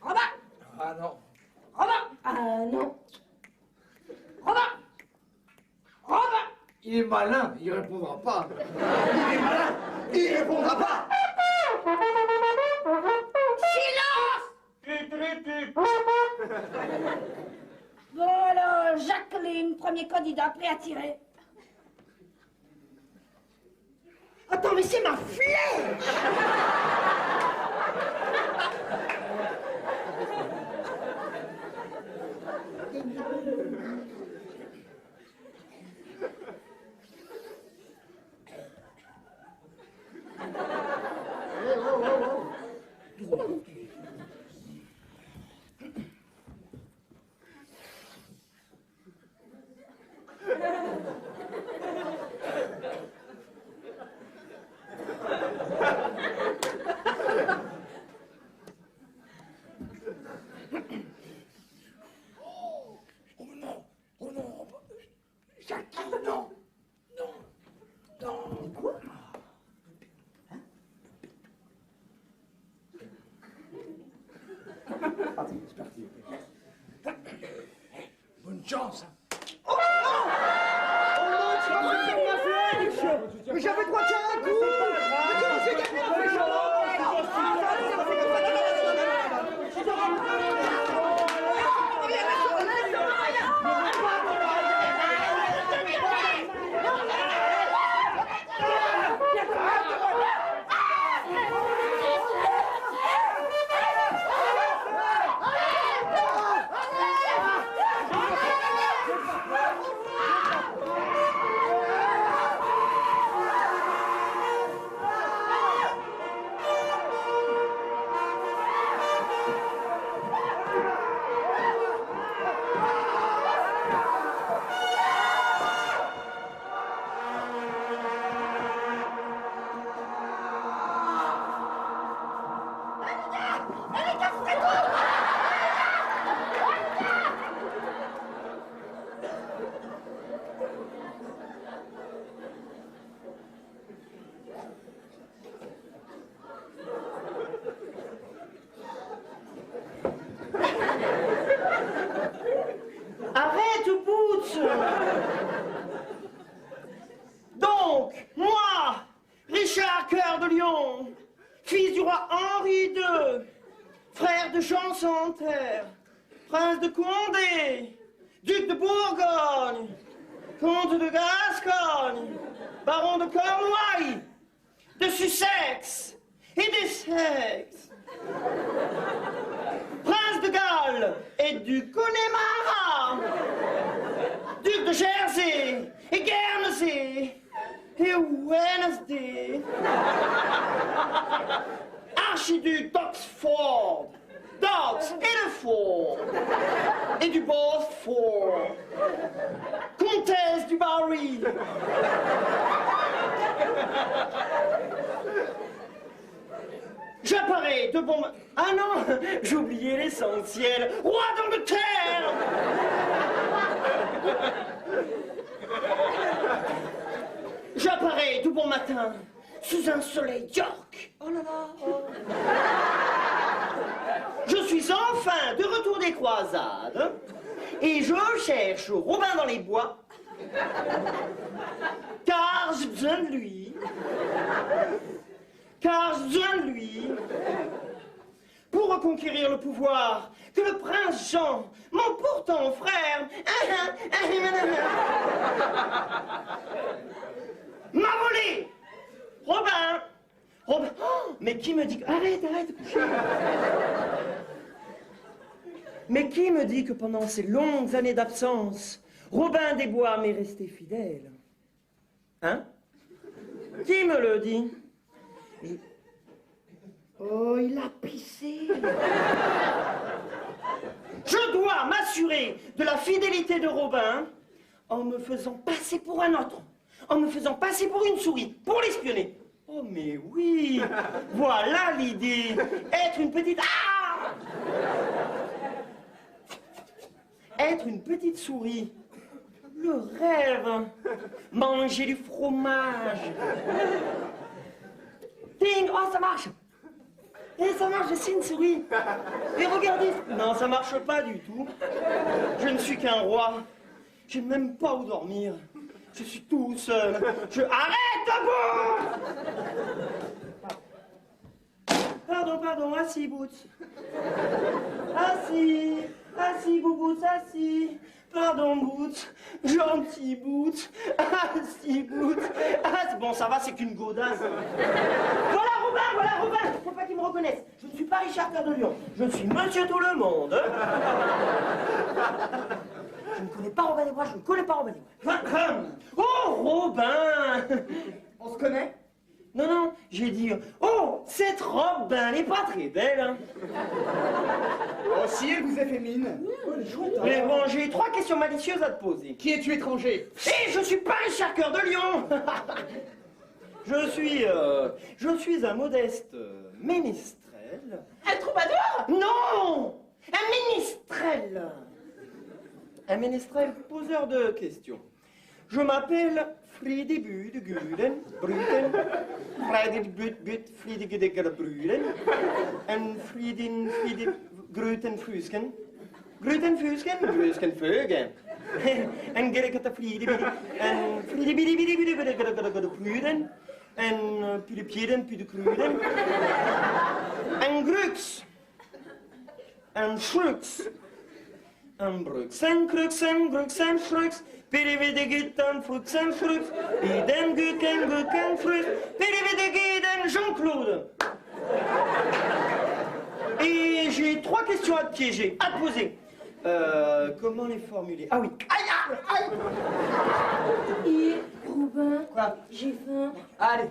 Robin! Ah non. Robin! Ah non! Robin! Robin! Il est malin, il répondra pas. Il est malin. Il répondra pas. Silence! Bon alors, Jacqueline, premier candidat, prêt à tirer. Attends, mais c'est ma flèche! de chance. Hein. Oh non! Oh non, tu m'as fait comme ma Félix! Mais j'avais droit qu'à un coup! Mais comment c'est qu'elle m'a fait Arrête, Boots! Donc, moi, Richard Cœur de Lion, fils du roi Henri II, frère de Jean Santerre, prince de Condé, duc de Bourgogne, comte de Gascogne, baron de Cornouailles, de Sussex et d'Essex, prince de Galles et du Connemara, duc de Jersey et Guernsey et Wednesday, archiduc d'Oxford, d'Ox et de Ford et du Bosphore, comtesse du Barry, j'apparais devant ma... Ah non, j'oubliais l'essentiel. Roi d'Angleterre! J'apparais de bon matin sous un soleil d'York. Oh là là, oh. Je suis enfin de retour des croisades et je cherche Robin dans les bois car j'ai besoin de lui. Car j'ai besoin de lui pour reconquérir le pouvoir que le prince Jean, mon pourtant frère, m'a volé. Robin, Robin, oh, mais qui me dit que... Arrête, couchez. Mais qui me dit que pendant ces longues années d'absence, Robin des Bois m'est resté fidèle? Hein? Qui me le dit? Oh, il a pissé. Je dois m'assurer de la fidélité de Robin en me faisant passer pour un autre, en me faisant passer pour une souris, pour l'espionner. Oh, mais oui, voilà l'idée. Être une petite... Ah! Être une petite souris. Le rêve. Manger du fromage. Ding! Oh, ça marche! Et ça marche, je suis une souris. Et regardez. Non, ça marche pas du tout. Je ne suis qu'un roi. J'ai même pas où dormir. Je suis tout seul. Arrête, Boots! Pardon, assis, Boots. Assis, Boots, assis. Pardon, Boots. Gentil, Boots. Assis, Boots. Ah, bon, ça va, c'est qu'une gaudasse. Voilà Robin. Faut pas qu'il me reconnaisse. Je ne suis pas Richard Cœur de Lion. Je suis Monsieur Tout le Monde. Je ne connais pas Robin des Bois, je ne connais pas Robin des Bois. Oh, Robin! On se connaît? Non, j'ai dit, oh, cette robe, ben, elle n'est pas très belle. Hein. Oh, si, elle vous est fémine. Mais bon, j'ai 3 questions malicieuses à te poser. Qui es-tu, étranger? Et je suis pas Richard Cœur de Lion. Je suis un modeste ménestrel. Un troubadour? Non! Un ménestrel. Un ménestrel poseur de questions. Je m'appelle Friedebud Guden, Bruten, Friedebud, Friedegedegger Bruden, en Frieden, Grutenfusken, Grutenfusken, Fruskenvögen. En gelekata vliedibidi. En vliedibidi de kruden. En puis de pieden, puis de kruden. En grux. En schrux. En brux. En crux, en grux, en schrux. Pidividi en frux, en schrux. Piden guk, en frux. Pidividi en Jean-Claude. Et j'ai 3 questions à te piéger, à te poser. Comment les formuler? Ah oui. Aïe, aïe, aïe. Et, Robin, quoi? J'ai faim. Allez.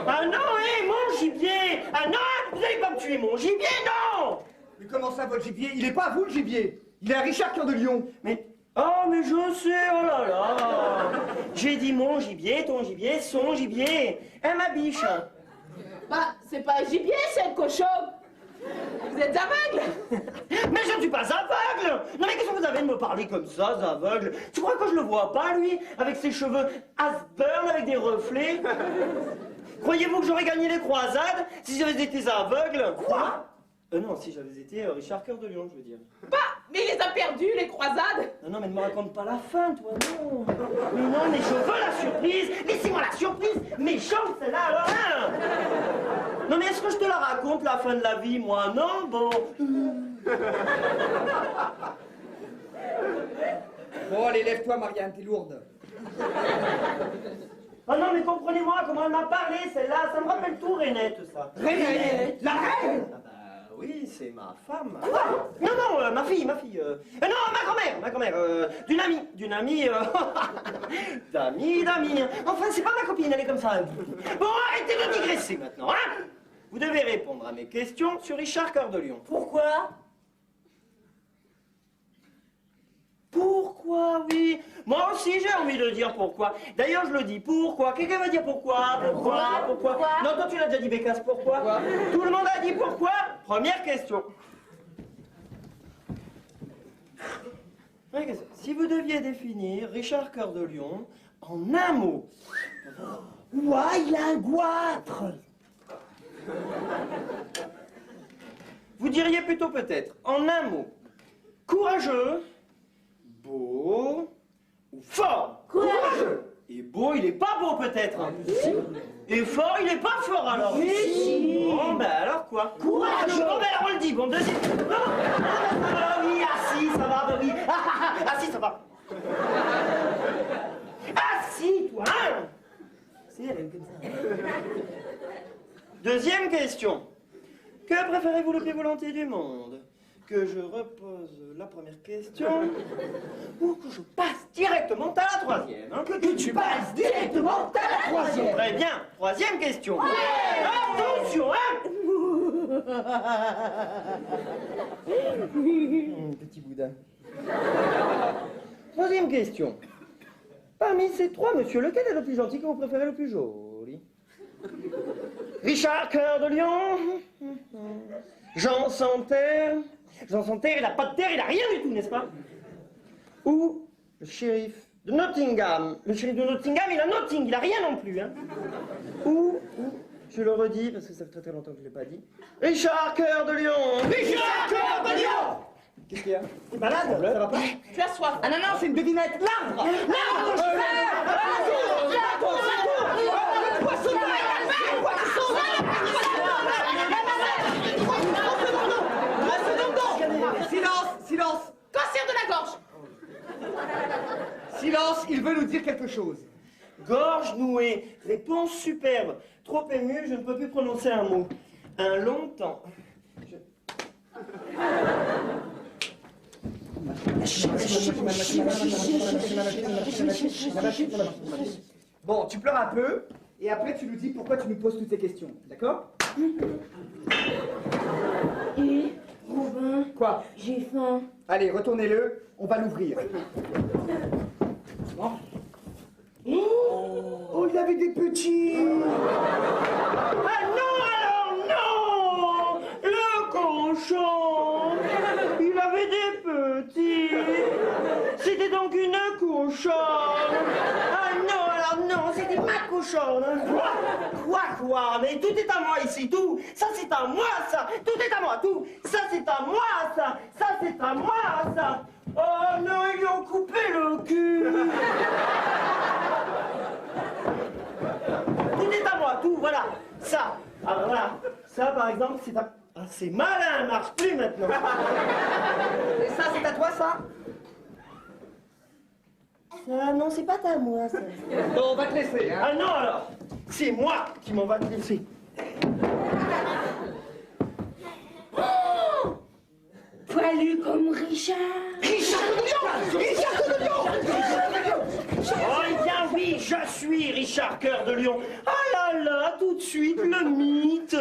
Ah non, hé, mon gibier! Ah non, vous allez pas me tuer, mon gibier, non! Mais comment ça, votre gibier? Il est pas à vous, le gibier. Il est à Richard Cœur de Lion. Mais... Oh, mais je sais, oh là là! J'ai dit mon gibier, ton gibier, son gibier. Et ma biche. Bah, c'est pas un gibier, c'est un cochon. Vous êtes aveugle? Mais je ne suis pas aveugle! Non mais qu'est-ce que vous avez de me parler comme ça, aveugle? Tu crois que je le vois pas, lui? Avec ses cheveux Asburn, avec des reflets? Croyez-vous que j'aurais gagné les croisades si j'avais été aveugle? Quoi? Non, si j'avais été Richard Cœur de Lion, je veux dire. Bah, mais il les a perdus, les croisades. Non, mais ne me raconte pas la fin, toi, non. Mais non, mais je veux la surprise. Laissez-moi la surprise. Méchante, celle-là, alors, hein. Non, mais est-ce que je te la raconte, la fin de la vie, moi? Non, bon. Bon, allez, lève-toi, Marianne, t'es lourde. Oh non, mais comprenez-moi comment elle m'a parlé, celle-là. Ça me rappelle tout, Renette, ça. Renette? La reine? Oui, c'est ma femme. Non, non, ma fille. Non, ma grand-mère, d'une amie, d'amis. Enfin, c'est pas ma copine, elle est comme ça. Bon, arrêtez de digresser maintenant, hein. Vous devez répondre à mes questions sur Richard Cœur de Lion. Pourquoi? Pourquoi, oui. Moi aussi, j'ai envie de dire pourquoi. D'ailleurs, je le dis, pourquoi? Quelqu'un va dire pourquoi? Pourquoi? Non, toi, tu l'as déjà dit, Bécasse, pourquoi? Tout le monde a dit pourquoi? Première question. Si vous deviez définir Richard Cœur de Lion en un mot... Ouah, il a un goitre. Vous diriez plutôt peut-être, en un mot, courageux, beau ou fort? Courageux. Et beau, il est pas beau peut-être. Et fort, il est pas fort alors. Bon, ben alors quoi? Courageux. Bon, ben alors on le dit, bon, deuxième. Oui, assis, ça va, ben oui. Assis, ça va. Assis, toi, hein? Si, elle aime comme ça. Deuxième question. Que préférez-vous le plus volontiers du monde? Que je repose la première question ou que je passe directement à la troisième, hein? Que tu passes directement à la troisième. Très bien. Troisième question. Ouais. Attention, hein? Petit boudin. Troisième question. Parmi ces 3 monsieur, lequel est le plus gentil que vous préférez le plus joli? Richard Cœur de Lion? Jean sans terre? Jean sans terre, il n'a pas de terre, il n'a rien du tout, n'est-ce pas? Ou le shérif de Nottingham. Le shérif de Nottingham, il a Notting, il n'a rien non plus, hein? Ou, je le redis, parce que ça fait très longtemps que je ne l'ai pas dit, Richard Cœur de Lion! Richard Cœur de Lion! Qu'est-ce qu'il y a? T'es malade? Ça va pas? Tu as soif. Ah non, non, c'est une devinette. L'arbre. Silence. Cancer de la gorge. Silence, il veut nous dire quelque chose. Gorge nouée, réponse superbe. Trop ému, je ne peux plus prononcer un mot. Un long temps. Bon, tu pleures un peu, et après tu nous dis pourquoi tu nous poses toutes ces questions, d'accord? Et, Robin, quoi? J'ai faim. Allez, retournez-le, on va l'ouvrir. Bon. Oh, il avait des petits. Ah non, alors non! Le cochon! Il avait des petit. C'était donc une cochonne. Ah non, alors non, c'était ma cochonne. Quoi? Mais tout est à moi ici, tout. Ça, c'est à moi, ça. Tout est à moi, tout. Ça, c'est à moi, ça. Ça, c'est à moi, ça. Oh non, ils lui ont coupé le cul. Tout est à moi, tout, voilà. Ça. Alors voilà. Ça, par exemple, c'est à... Ah, c'est malin, marche plus maintenant. Et ça, c'est à toi, ça? Ça, non, c'est pas à moi, ça. Bon, on va te laisser, hein. Ah non, alors. C'est moi qui m'en va te laisser. Oh, poilu comme Richard. Richard de Lion. Oh, eh bien oui, je suis Richard Cœur de Lion. Ah là là, tout de suite, le mythe.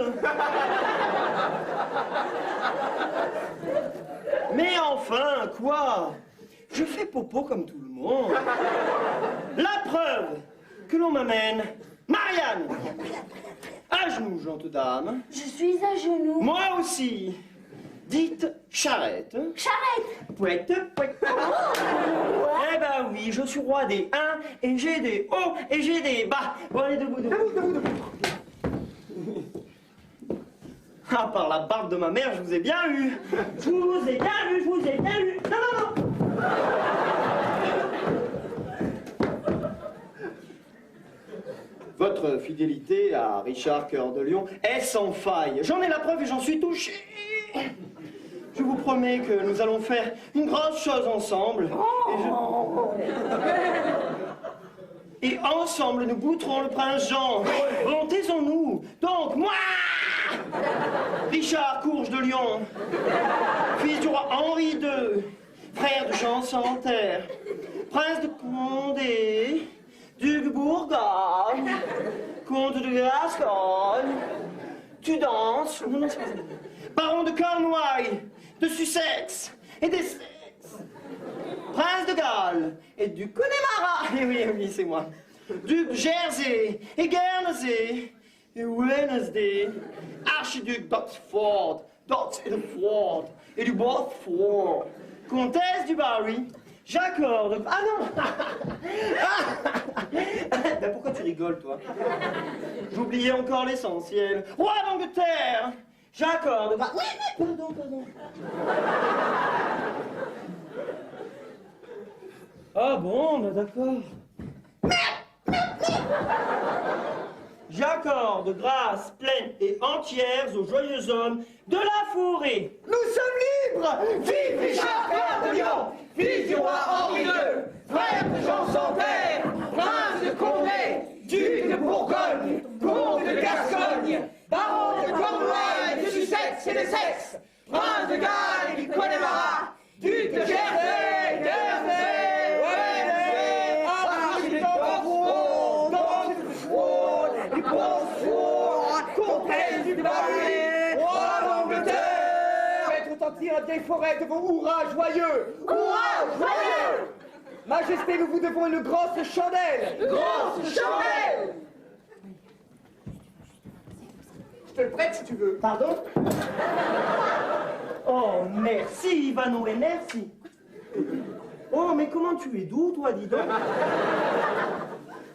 Mais enfin, quoi? Je fais popo comme tout le monde. La preuve que l'on m'amène Marianne. À genoux, gente dame. Je suis à genoux. Moi aussi. Dites charrette. Charrette. Pouette, pouette. Eh ben oui, je suis roi des 1 et j'ai des hauts et j'ai des bas. Bon, allez, debout. Ah, par la barbe de ma mère, je vous ai bien eu. Je vous ai bien eu. Non. Votre fidélité à Richard Cœur de Lion est sans faille. J'en ai la preuve et j'en suis touché. Je vous promets que nous allons faire une grosse chose ensemble. Et ensemble, nous bouterons le prince Jean. Bon, taisons-nous. Donc, moi, Richard Courge de Lion, fils du roi Henri II, frère de Jean sans terre, prince de Condé, duc de Bourgogne, comte de Gascogne, tu danses, non, c'est pas ça. Baron de Cornouailles, de Sussex et d'Essex, prince de Galles et du Connemara, oui, c'est moi, duc de Jersey et Guernesey et Wednesday, archiduc d'Oxford, et du Bothford, comtesse du Barry, j'accorde... Ah non. Ben pourquoi tu rigoles, toi? J'oubliais encore l'essentiel. Roi d'Angleterre, j'accorde... Oui, pardon. Ah bon, ben d'accord. J'accorde grâce pleine et entière aux joyeux hommes de la forêt. Nous sommes libres. Vive Richard Cœur de Lion, fils du roi Henri II, frère de Jean sans terre, prince de Condé, duc de Bourgogne, comte de Gascogne, baron de Cornouailles, de Sussex et d'Essex, prince de Galles et du Connemara, duc de Jersey, comtesse du Barry, roi d'Angleterre. Faites retentir des forêts de vos hurrahs joyeux. Hurrahs joyeux. Majesté, nous vous devons une grosse chandelle. Grosse chandelle. Je te le prête si tu veux. Pardon? Oh, merci, Ivanoé, merci. Oh, mais comment tu es doux, toi, dis donc.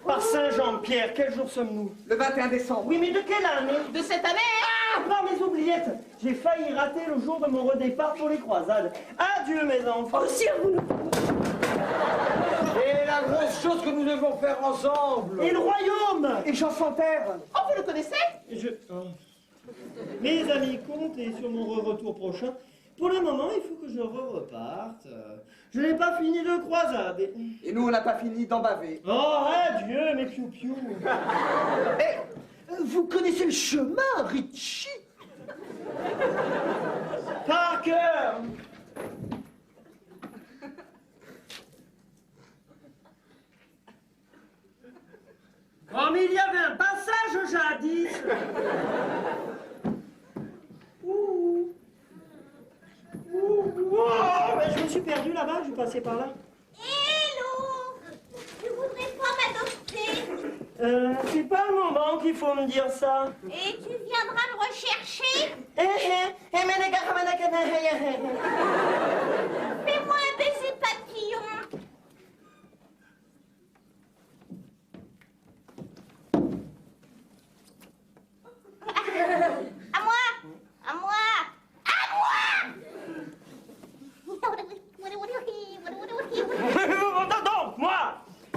Par Saint-Jean-Pierre, quel jour sommes-nous? Le 21 décembre. Oui, mais de quelle année? De cette année? Ah, par mes oubliettes. J'ai failli rater le jour de mon redépart pour les croisades. Adieu, mes enfants. Oh, si vous nous... Et la grosse chose que nous devons faire ensemble. Et le royaume. Et Jean sans terre. Oh, vous le connaissez? Mes amis, comptez sur mon retour prochain. Pour le moment, il faut que je reparte. Je n'ai pas fini de croisade. Et nous, on n'a pas fini d'en baver. Oh, adieu, mes piou-piou. Vous connaissez le chemin, Richie? Par cœur. Oh, mais il y avait un passage jadis. Ouh. Oh, ben je me suis perdu là-bas, je passais par là. Hello! Tu voudrais pas m'adopter? C'est pas le moment qu'il faut me dire ça. Et tu viendras me rechercher? Fais-moi